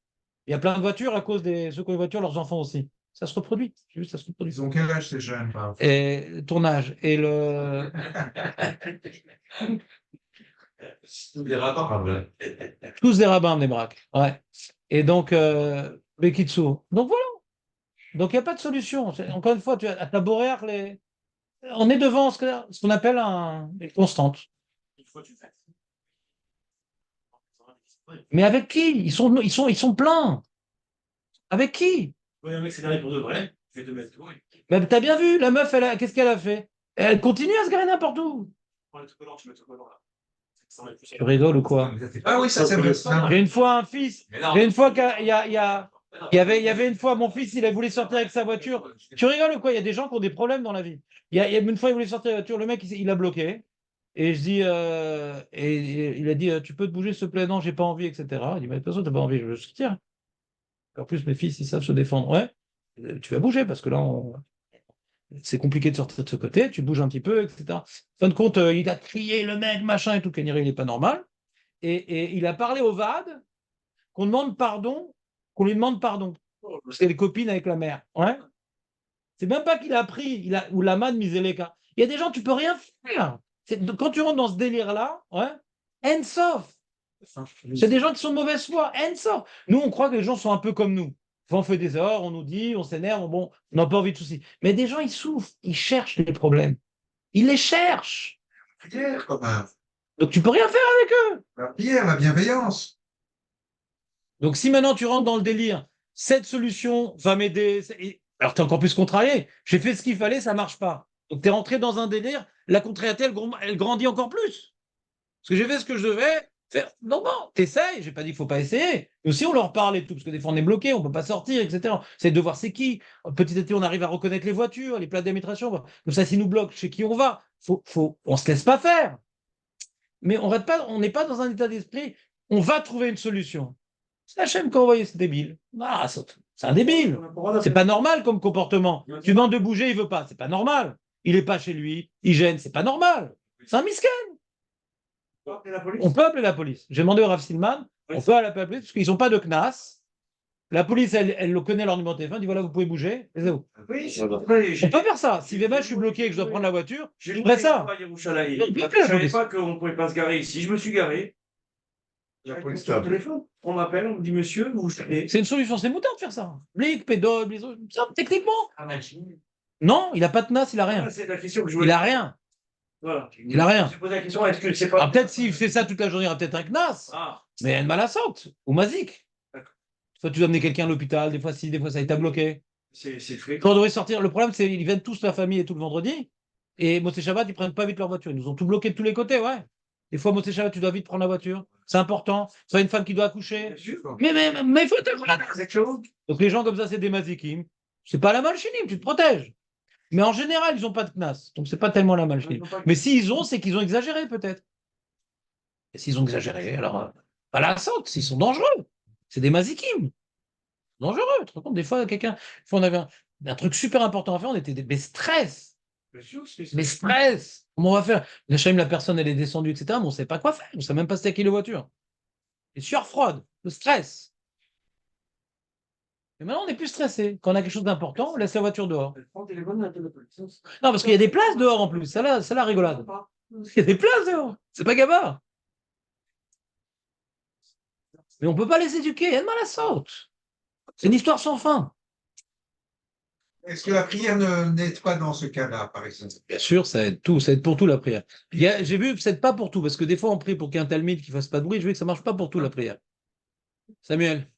Il y a plein de voitures à cause des ceux qui ont des voitures, leurs enfants aussi. Ça se reproduit. J'ai vu, ça se reproduit. Ils ont quel âge ces jeunes? Et ton âge. Et le. Des rapports, en vrai. Tous des rabbins, des braques. Ouais. Et donc, Bekitsu. Donc voilà. Donc il n'y a pas de solution. Encore une fois, tu as Boréar, on est devant ce qu'on appelle une constante. Une fois, tu fais. Mais avec qui? Ils sont pleins. Avec qui? Ouais, un mec s'est garé pour de vrai. Tu fais 2 mètres. Oui. Mais t'as bien vu, la meuf, qu'est-ce qu'elle a fait? Elle continue à se garer n'importe où. Prends le truc collant, tu mets le truc collant là. Ça va plus. Tu rigoles ou quoi? Ah oui, ça c'est vrai. J'ai une fois un fils. Mais non. J'ai une fois il y avait une fois mon fils, il a voulu sortir avec sa voiture. Tu rigoles ou quoi? Il y a des gens qui ont des problèmes dans la vie. Il y a une fois, il voulait sortir avec la voiture, le mec, il a bloqué. Et je dis, et il a dit, tu peux te bouger, s'il te plaît? Non, j'ai pas envie, etc. Il dit, mais de toute façon, t'as pas envie, je veux sortir. En plus, mes fils, ils savent se défendre. Ouais, tu vas bouger parce que là, c'est compliqué de sortir de ce côté, tu bouges un petit peu, etc. En fin de compte, il a crié le mec, machin et tout, Keniri, il n'est pas normal. Et il a parlé au VAD qu'on demande pardon, qu'on lui demande pardon. Parce qu'elle est copine avec la mère. Ouais. C'est même pas qu'il a pris, ou la main de Miseleka. Il y a des gens, tu peux rien faire. Quand tu rentres dans ce délire-là, ouais, hands off. C'est des gens qui sont de mauvaise foi, hands off. Nous, on croit que les gens sont un peu comme nous. On fait des erreurs, on nous dit, on s'énerve, bon, on n'a pas envie de soucis. Mais des gens, ils souffrent, ils cherchent les problèmes. Ils les cherchent. Prière, quand même. Donc tu peux rien faire avec eux. La prière, la bienveillance. Donc si maintenant tu rentres dans le délire, cette solution va m'aider. Alors tu es encore plus contrarié. J'ai fait ce qu'il fallait, ça marche pas. Donc tu es rentré dans un délire, la contrariété, elle grandit encore plus. Parce que j'ai fait ce que je devais faire. Non, non, t'essayes. J'ai pas dit qu'il faut pas essayer. Mais aussi, on leur parle et tout, parce que des fois, on est bloqué, on peut pas sortir, etc. C'est de voir c'est qui. Petit à petit, on arrive à reconnaître les voitures, les plaques d'administration. Comme ça, s'ils nous bloquent, chez qui on va. On se laisse pas faire. Mais on n'est pas dans un état d'esprit, on va trouver une solution. C'est Hachem qui a envoyé ce débile. Ah, c'est un débile. C'est pas normal comme comportement. Tu demandes de bouger, il veut pas. C'est pas normal. Il est pas chez lui, il gêne, c'est pas normal. C'est un miskin. On peut appeler la police. J'ai demandé au Rav Silman, on peut appeler la police parce qu'ils n'ont pas de CNAS. La police, elle connaît leur numéro de téléphone, dit voilà, vous pouvez bouger. Oui, On peut faire ça. Si Vema, je suis bloqué et que je dois prendre la voiture, je ferai ça. Je ne savais pas qu'on ne pouvait pas se garer ici. Je me suis garé. La police Sur le téléphone. On m'appelle, on me dit monsieur, vous savez. C'est une solution, c'est moutarde de faire ça. Blic, pédole, ça, techniquement. Non, il n'a pas de NAS, il n'a rien. C'est la question que je Il voulais. n'a rien. Voilà. Il n'a rien. Je me posé la question, est-ce que c'est pas. Ah, peut-être s'il fait ça toute la journée, il aura peut-être un CNAS. Ah, Mais il y a une malassante. Ou Mazik. D'accord. Soit tu dois amener quelqu'un à l'hôpital, des fois si, des fois ça, il t'a bloqué. c'est fréquent. Quand on devrait sortir, le problème, c'est qu'ils viennent tous la famille et tout le vendredi. Et Mossé Shabbat, ils prennent pas vite leur voiture. Ils nous ont tout bloqué de tous les côtés, ouais. Des fois, Mossé Shabbat, tu dois vite prendre la voiture. C'est important. Soit une femme qui doit accoucher. Bien sûr. Mais il faut te voilà. Exactement. Donc les gens comme ça, c'est des mazikim. C'est pas la malchinim, tu te protèges. Mais en général, ils n'ont pas de knas. Donc c'est pas tellement la malchinim. Mais s'ils ont, c'est qu'ils ont exagéré peut-être. Et s'ils ont exagéré, alors, pas la saute, s'ils sont dangereux. C'est des mazikim. Dangereux. Tu te rends compte, des fois, on avait un truc super important à faire, on était des stress. Bien sûr, Mais stress. Comment on va faire? La personne, elle est descendue, etc. Mais on ne sait pas quoi faire. On ne sait même pas c'était qui la voiture. Et sueur froide, le stress. Et maintenant, on n'est plus stressé. Quand on a quelque chose d'important, on laisse la voiture dehors. Non, parce qu'il y a des places dehors en plus. C'est la rigolade. Il y a des places dehors. C'est pas gamin. Mais on ne peut pas les éduquer. Il y a de mal à saute. C'est une histoire sans fin. Est-ce que la prière n'aide pas dans ce cas-là, par exemple? Bien sûr, ça aide tout. Ça aide pour tout la prière. J'ai vu que ça aide pas pour tout. Parce que des fois, on prie pour qu'il y ait un talmide qui ne fasse pas de bruit. Je veux que ça ne marche pas pour tout la prière. Samuel.